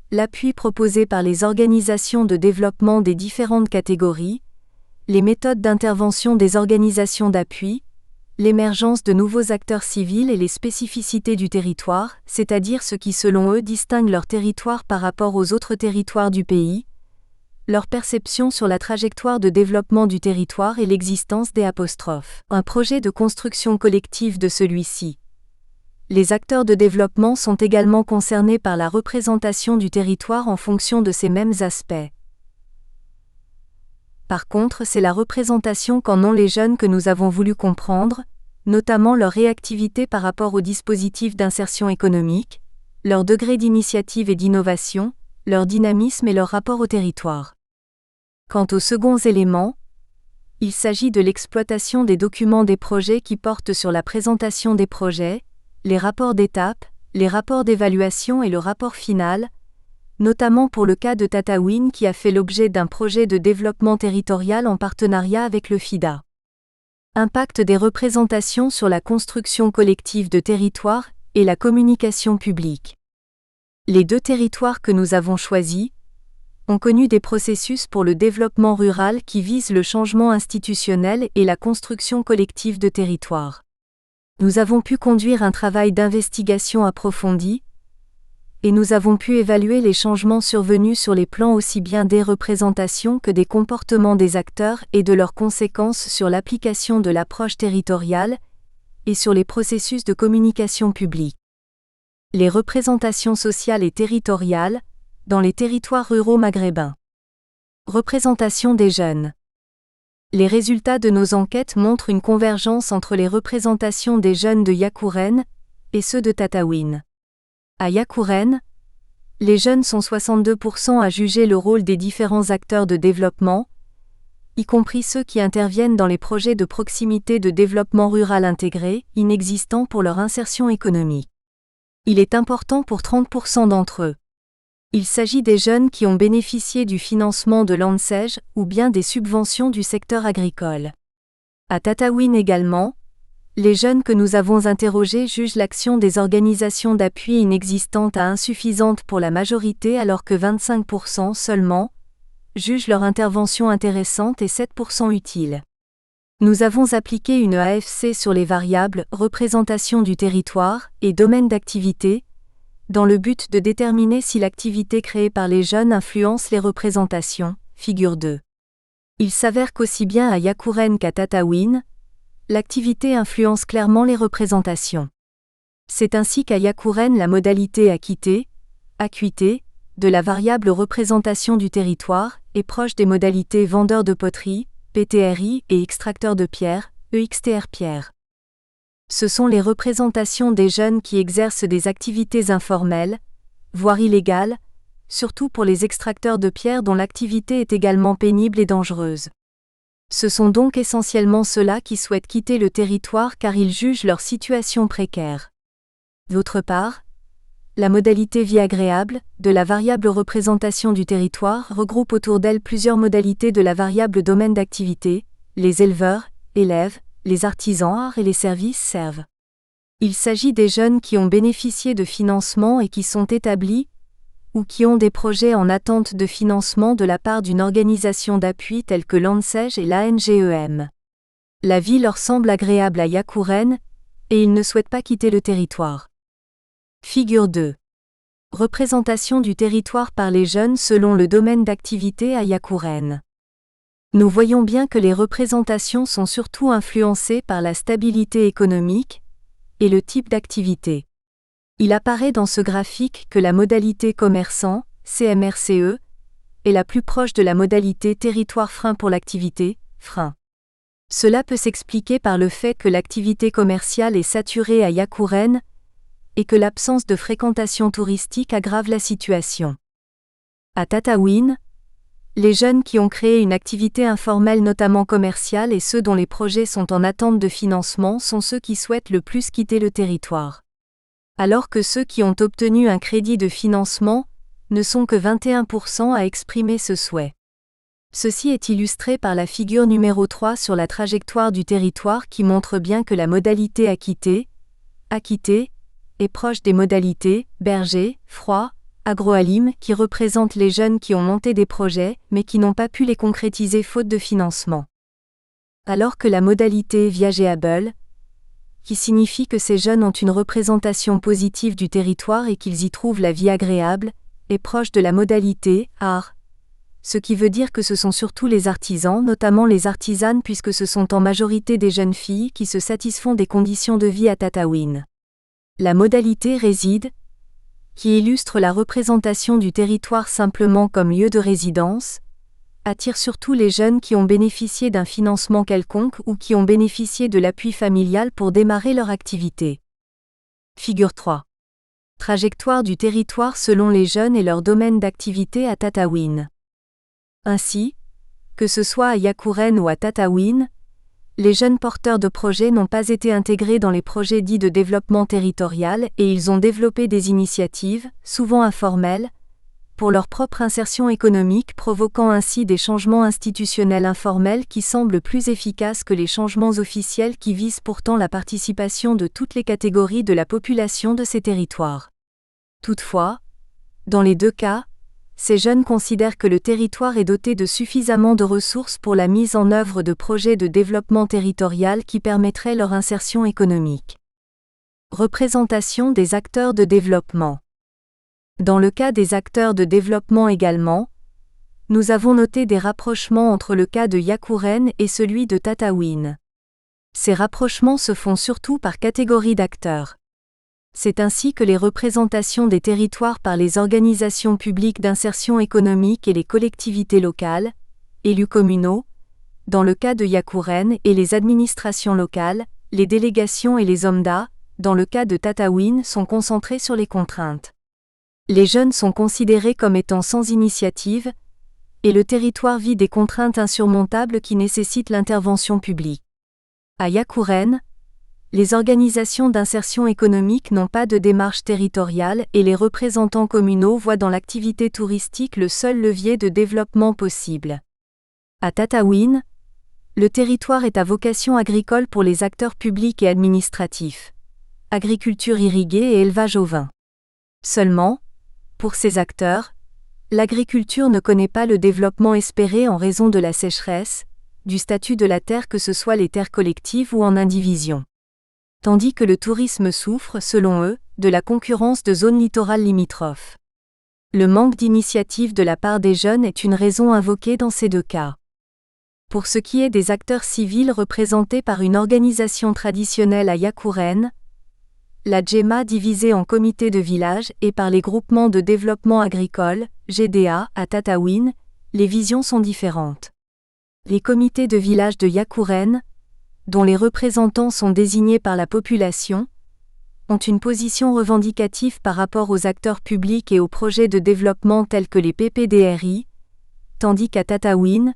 l'appui proposé par les organisations de développement des différentes catégories, les méthodes d'intervention des organisations d'appui, l'émergence de nouveaux acteurs civils et les spécificités du territoire, c'est-à-dire ce qui selon eux distingue leur territoire par rapport aux autres territoires du pays, leur perception sur la trajectoire de développement du territoire et l'existence des un projet de construction collective de celui-ci. Les acteurs de développement sont également concernés par la représentation du territoire en fonction de ces mêmes aspects. Par contre, c'est la représentation qu'en ont les jeunes que nous avons voulu comprendre, notamment leur réactivité par rapport aux dispositifs d'insertion économique, leur degré d'initiative et d'innovation, leur dynamisme et leur rapport au territoire. Quant aux seconds éléments, il s'agit de l'exploitation des documents des projets qui portent sur la présentation des projets, les rapports d'étape, les rapports d'évaluation et le rapport final, notamment pour le cas de Tataouine qui a fait l'objet d'un projet de développement territorial en partenariat avec le FIDA. Impact des représentations sur la construction collective de territoire et la communication publique. Les 2 territoires que nous avons choisis ont connu des processus pour le développement rural qui visent le changement institutionnel et la construction collective de territoire. Nous avons pu conduire un travail d'investigation approfondi, et nous avons pu évaluer les changements survenus sur les plans aussi bien des représentations que des comportements des acteurs et de leurs conséquences sur l'application de l'approche territoriale et sur les processus de communication publique. Les représentations sociales et territoriales dans les territoires ruraux maghrébins. Représentation des jeunes. Les résultats de nos enquêtes montrent une convergence entre les représentations des jeunes de Yakouren et ceux de Tataouine. À Yakouren, les jeunes sont 62% à juger le rôle des différents acteurs de développement, y compris ceux qui interviennent dans les projets de proximité de développement rural intégré, inexistants pour leur insertion économique. Il est important pour 30% d'entre eux. Il s'agit des jeunes qui ont bénéficié du financement de l'ANSEJ ou bien des subventions du secteur agricole. À Tataouine également, les jeunes que nous avons interrogés jugent l'action des organisations d'appui inexistante à insuffisante pour la majorité alors que 25% seulement jugent leur intervention intéressante et 7% utile. Nous avons appliqué une AFC sur les variables représentation du territoire et domaine d'activité, dans le but de déterminer si l'activité créée par les jeunes influence les représentations, figure 2. Il s'avère qu'aussi bien à Yakouren qu'à Tataouine, l'activité influence clairement les représentations. C'est ainsi qu'à Yakouren la modalité acuité, de la variable représentation du territoire est proche des modalités vendeur de poterie, PTRI et extracteur de pierre, EXTR Pierre. Ce sont les représentations des jeunes qui exercent des activités informelles, voire illégales, surtout pour les extracteurs de pierre dont l'activité est également pénible et dangereuse. Ce sont donc essentiellement ceux-là qui souhaitent quitter le territoire car ils jugent leur situation précaire. D'autre part, la modalité vie agréable, de la variable représentation du territoire regroupe autour d'elle plusieurs modalités de la variable domaine d'activité, les éleveurs, élèves, les artisans arts et les services servent. Il s'agit des jeunes qui ont bénéficié de financement et qui sont établis, ou qui ont des projets en attente de financement de la part d'une organisation d'appui telle que l'ANSEJ et l'ANGEM. La vie leur semble agréable à Yacouren, et ils ne souhaitent pas quitter le territoire. Figure 2. Représentation du territoire par les jeunes selon le domaine d'activité à Yacouren. Nous voyons bien que les représentations sont surtout influencées par la stabilité économique et le type d'activité. Il apparaît dans ce graphique que la modalité commerçant, CMRCE, est la plus proche de la modalité territoire frein pour l'activité, frein. Cela peut s'expliquer par le fait que l'activité commerciale est saturée à Yacouren et que l'absence de fréquentation touristique aggrave la situation. À Tataouine, les jeunes qui ont créé une activité informelle notamment commerciale et ceux dont les projets sont en attente de financement sont ceux qui souhaitent le plus quitter le territoire. Alors que ceux qui ont obtenu un crédit de financement ne sont que 21% à exprimer ce souhait. Ceci est illustré par la figure numéro 3 sur la trajectoire du territoire qui montre bien que la modalité acquittée est proche des modalités berger, froid, agroalim qui représentent les jeunes qui ont monté des projets mais qui n'ont pas pu les concrétiser faute de financement. Alors que la modalité viageable, qui signifie que ces jeunes ont une représentation positive du territoire et qu'ils y trouvent la vie agréable, est proche de la modalité art, ce qui veut dire que ce sont surtout les artisans, notamment les artisanes puisque ce sont en majorité des jeunes filles qui se satisfont des conditions de vie à Tataouine. La modalité réside, qui illustre la représentation du territoire simplement comme lieu de résidence, attire surtout les jeunes qui ont bénéficié d'un financement quelconque ou qui ont bénéficié de l'appui familial pour démarrer leur activité. Figure 3. Trajectoire du territoire selon les jeunes et leur domaine d'activité à Tataouine. Ainsi, que ce soit à Yacouren ou à Tataouine, les jeunes porteurs de projets n'ont pas été intégrés dans les projets dits de développement territorial et ils ont développé des initiatives, souvent informelles, pour leur propre insertion économique provoquant ainsi des changements institutionnels informels qui semblent plus efficaces que les changements officiels qui visent pourtant la participation de toutes les catégories de la population de ces territoires. Toutefois, dans les deux cas, ces jeunes considèrent que le territoire est doté de suffisamment de ressources pour la mise en œuvre de projets de développement territorial qui permettraient leur insertion économique. Représentation des acteurs de développement. Dans le cas des acteurs de développement également, nous avons noté des rapprochements entre le cas de Yacouren et celui de Tataouine. Ces rapprochements se font surtout par catégorie d'acteurs. C'est ainsi que les représentations des territoires par les organisations publiques d'insertion économique et les collectivités locales, élus communaux, dans le cas de Yacouren et les administrations locales, les délégations et les OMDA, dans le cas de Tataouine sont concentrées sur les contraintes. Les jeunes sont considérés comme étant sans initiative, et le territoire vit des contraintes insurmontables qui nécessitent l'intervention publique. À Yacouren, les organisations d'insertion économique n'ont pas de démarche territoriale et les représentants communaux voient dans l'activité touristique le seul levier de développement possible. À Tataouine, le territoire est à vocation agricole pour les acteurs publics et administratifs, agriculture irriguée et élevage ovin. Seulement, pour ces acteurs, l'agriculture ne connaît pas le développement espéré en raison de la sécheresse, du statut de la terre que ce soit les terres collectives ou en indivision. Tandis que le tourisme souffre, selon eux, de la concurrence de zones littorales limitrophes. Le manque d'initiative de la part des jeunes est une raison invoquée dans ces deux cas. Pour ce qui est des acteurs civils représentés par une organisation traditionnelle à Yacouren, la GEMA divisée en comités de village et par les groupements de développement agricole, GDA, à Tataouine, les visions sont différentes. Les comités de village de Yacouren, dont les représentants sont désignés par la population, ont une position revendicative par rapport aux acteurs publics et aux projets de développement tels que les PPDRI, tandis qu'à Tataouine,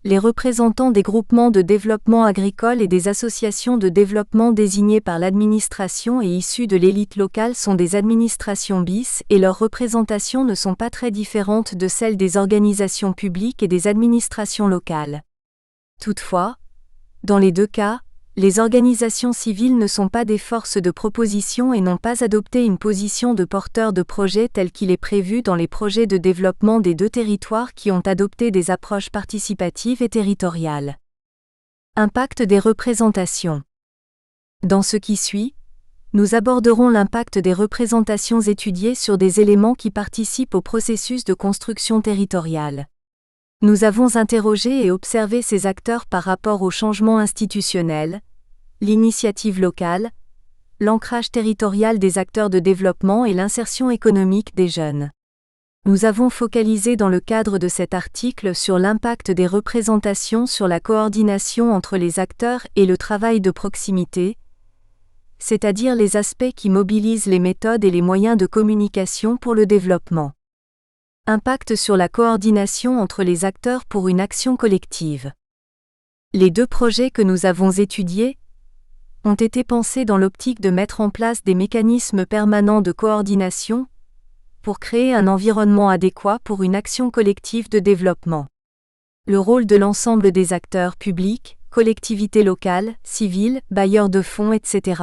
les représentants des groupements de développement agricole et des associations de développement désignés par l'administration et issus de l'élite locale sont des administrations bis et leurs représentations ne sont pas très différentes de celles des organisations publiques et des administrations locales. Toutefois, dans les deux cas, les organisations civiles ne sont pas des forces de proposition et n'ont pas adopté une position de porteur de projet telle qu'il est prévu dans les projets de développement des deux territoires qui ont adopté des approches participatives et territoriales. Impact des représentations. Dans ce qui suit, nous aborderons l'impact des représentations étudiées sur des éléments qui participent au processus de construction territoriale. Nous avons interrogé et observé ces acteurs par rapport au changement institutionnel, l'initiative locale, l'ancrage territorial des acteurs de développement et l'insertion économique des jeunes. Nous avons focalisé dans le cadre de cet article sur l'impact des représentations sur la coordination entre les acteurs et le travail de proximité, c'est-à-dire les aspects qui mobilisent les méthodes et les moyens de communication pour le développement. Impact sur la coordination entre les acteurs pour une action collective. Les deux projets que nous avons étudiés ont été pensés dans l'optique de mettre en place des mécanismes permanents de coordination pour créer un environnement adéquat pour une action collective de développement. Le rôle de l'ensemble des acteurs publics, collectivités locales, civiles, bailleurs de fonds, etc.,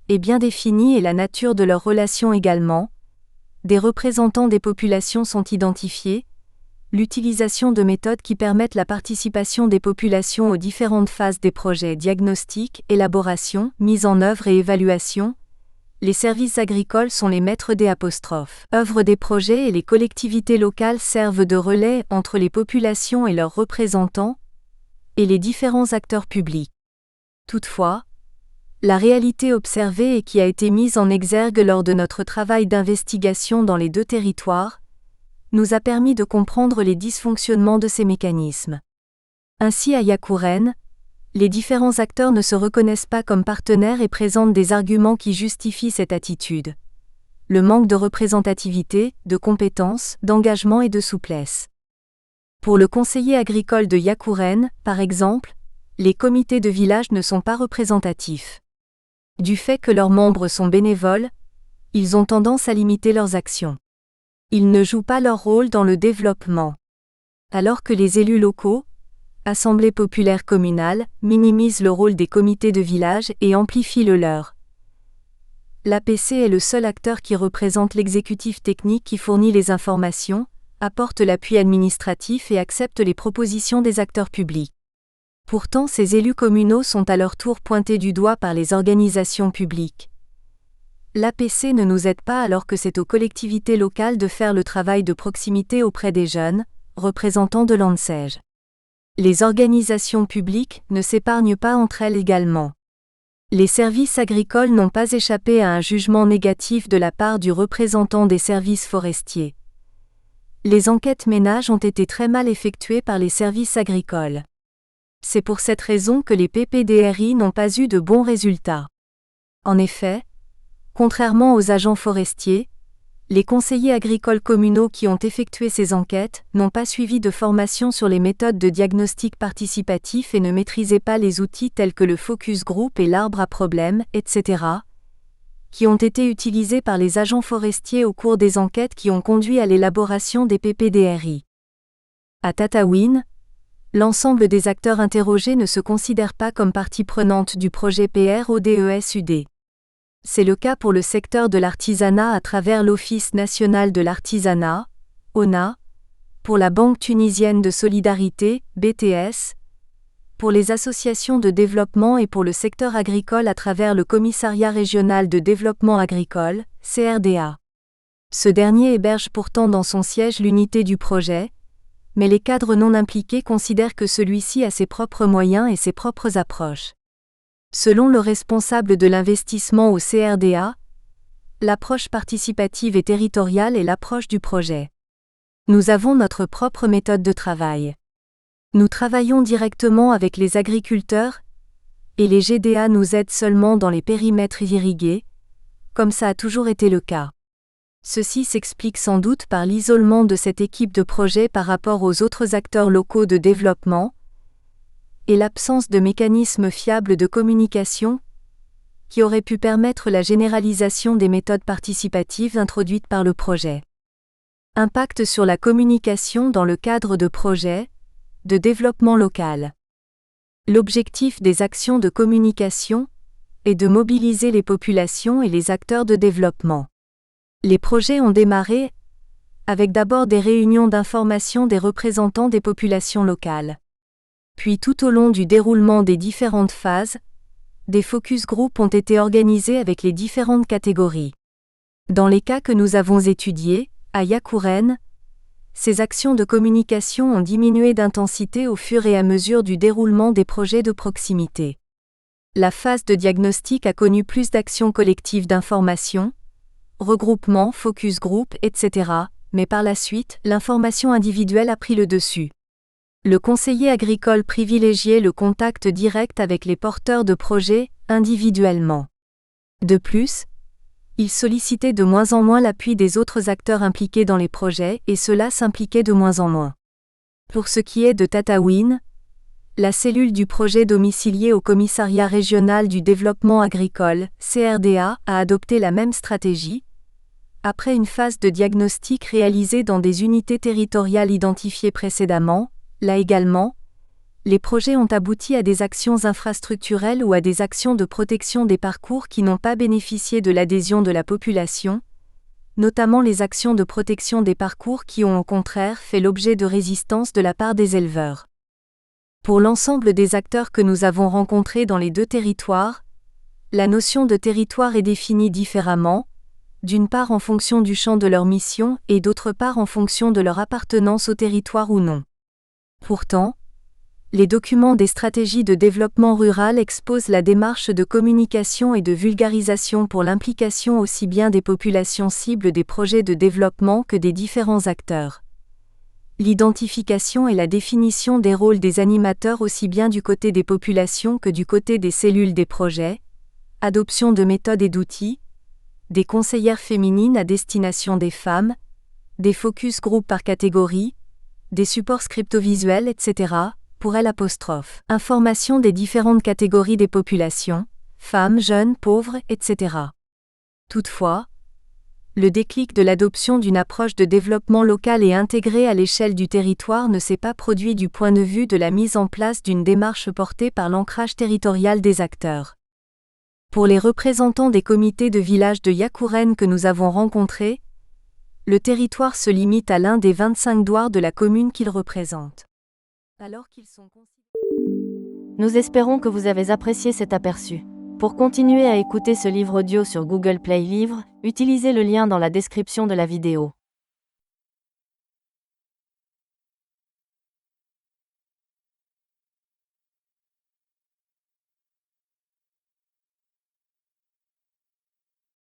est bien défini et la nature de leurs relations également. Des représentants des populations sont identifiés, l'utilisation de méthodes qui permettent la participation des populations aux différentes phases des projets diagnostic, élaboration, mise en œuvre et évaluation. Les services agricoles sont les maîtres des œuvres des projets et les collectivités locales servent de relais entre les populations et leurs représentants et les différents acteurs publics. Toutefois, la réalité observée et qui a été mise en exergue lors de notre travail d'investigation dans les deux territoires, nous a permis de comprendre les dysfonctionnements de ces mécanismes. Ainsi à Yakouren, les différents acteurs ne se reconnaissent pas comme partenaires et présentent des arguments qui justifient cette attitude. Le manque de représentativité, de compétences, d'engagement et de souplesse. Pour le conseiller agricole de Yakouren, par exemple, les comités de village ne sont pas représentatifs. Du fait que leurs membres sont bénévoles, ils ont tendance à limiter leurs actions. Ils ne jouent pas leur rôle dans le développement. Alors que les élus locaux, assemblées populaires communales, minimisent le rôle des comités de village et amplifient le leur. L'APC est le seul acteur qui représente l'exécutif technique qui fournit les informations, apporte l'appui administratif et accepte les propositions des acteurs publics. Pourtant, ces élus communaux sont à leur tour pointés du doigt par les organisations publiques. L'APC ne nous aide pas alors que c'est aux collectivités locales de faire le travail de proximité auprès des jeunes, représentants de l'ANSEJ. Les organisations publiques ne s'épargnent pas entre elles également. Les services agricoles n'ont pas échappé à un jugement négatif de la part du représentant des services forestiers. Les enquêtes ménages ont été très mal effectuées par les services agricoles. C'est pour cette raison que les PPDRI n'ont pas eu de bons résultats. En effet, contrairement aux agents forestiers, les conseillers agricoles communaux qui ont effectué ces enquêtes n'ont pas suivi de formation sur les méthodes de diagnostic participatif et ne maîtrisaient pas les outils tels que le focus group et l'arbre à problème, etc., qui ont été utilisés par les agents forestiers au cours des enquêtes qui ont conduit à l'élaboration des PPDRI. À Tataouine, l'ensemble des acteurs interrogés ne se considèrent pas comme partie prenante du projet PRODESUD. C'est le cas pour le secteur de l'artisanat à travers l'Office national de l'artisanat, ONA, pour la Banque tunisienne de solidarité, BTS, pour les associations de développement et pour le secteur agricole à travers le Commissariat régional de développement agricole, CRDA. Ce dernier héberge pourtant dans son siège l'unité du projet, mais les cadres non impliqués considèrent que celui-ci a ses propres moyens et ses propres approches. Selon le responsable de l'investissement au CRDA, l'approche participative et territoriale est l'approche du projet. Nous avons notre propre méthode de travail. Nous travaillons directement avec les agriculteurs Et les GDA nous aident seulement dans les périmètres irrigués, comme ça a toujours été le cas. Ceci s'explique sans doute par l'isolement de cette équipe de projet par rapport aux autres acteurs locaux de développement, et l'absence de mécanismes fiables de communication, qui auraient pu permettre la généralisation des méthodes participatives introduites par le projet. Impact sur la communication dans le cadre de projets de développement local. L'objectif des actions de communication est de mobiliser les populations et les acteurs de développement. Les projets ont démarré avec d'abord des réunions d'information des représentants des populations locales. Puis tout au long du déroulement des différentes phases, des focus groups ont été organisés avec les différentes catégories. Dans les cas que nous avons étudiés, à Yakuren, ces actions de communication ont diminué d'intensité au fur et à mesure du déroulement des projets de proximité. La phase de diagnostic a connu plus d'actions collectives d'information, regroupement, focus group, etc., mais par la suite, l'information individuelle a pris le dessus. Le conseiller agricole privilégiait le contact direct avec les porteurs de projets, individuellement. De plus, il sollicitait de moins en moins l'appui des autres acteurs impliqués dans les projets et cela s'impliquait de moins en moins. Pour ce qui est de Tatooine, la cellule du projet domiciliée au Commissariat régional du développement agricole, CRDA, a adopté la même stratégie, après une phase de diagnostic réalisée dans des unités territoriales identifiées précédemment. Là également, les projets ont abouti à des actions infrastructurelles ou à des actions de protection des parcours qui n'ont pas bénéficié de l'adhésion de la population, notamment les actions de protection des parcours qui ont au contraire fait l'objet de résistance de la part des éleveurs. Pour l'ensemble des acteurs que nous avons rencontrés dans les deux territoires, la notion de territoire est définie différemment, d'une part en fonction du champ de leur mission et d'autre part en fonction de leur appartenance au territoire ou non. Pourtant, les documents des stratégies de développement rural exposent la démarche de communication et de vulgarisation pour l'implication aussi bien des populations cibles des projets de développement que des différents acteurs. L'identification et la définition des rôles des animateurs aussi bien du côté des populations que du côté des cellules des projets, adoption de méthodes et d'outils, des conseillères féminines à destination des femmes, des focus group par catégorie, des supports scriptovisuels, etc., pour L'. Information des différentes catégories des populations, femmes, jeunes, pauvres, etc. Toutefois, le déclic de l'adoption d'une approche de développement local et intégrée à l'échelle du territoire ne s'est pas produit du point de vue de la mise en place d'une démarche portée par l'ancrage territorial des acteurs. Pour les représentants des comités de village de Yakuren que nous avons rencontrés, le territoire se limite à l'un des 25 douars de la commune qu'il représente. Nous espérons que vous avez apprécié cet aperçu. Pour continuer à écouter ce livre audio sur Google Play Livres, utilisez le lien dans la description de la vidéo.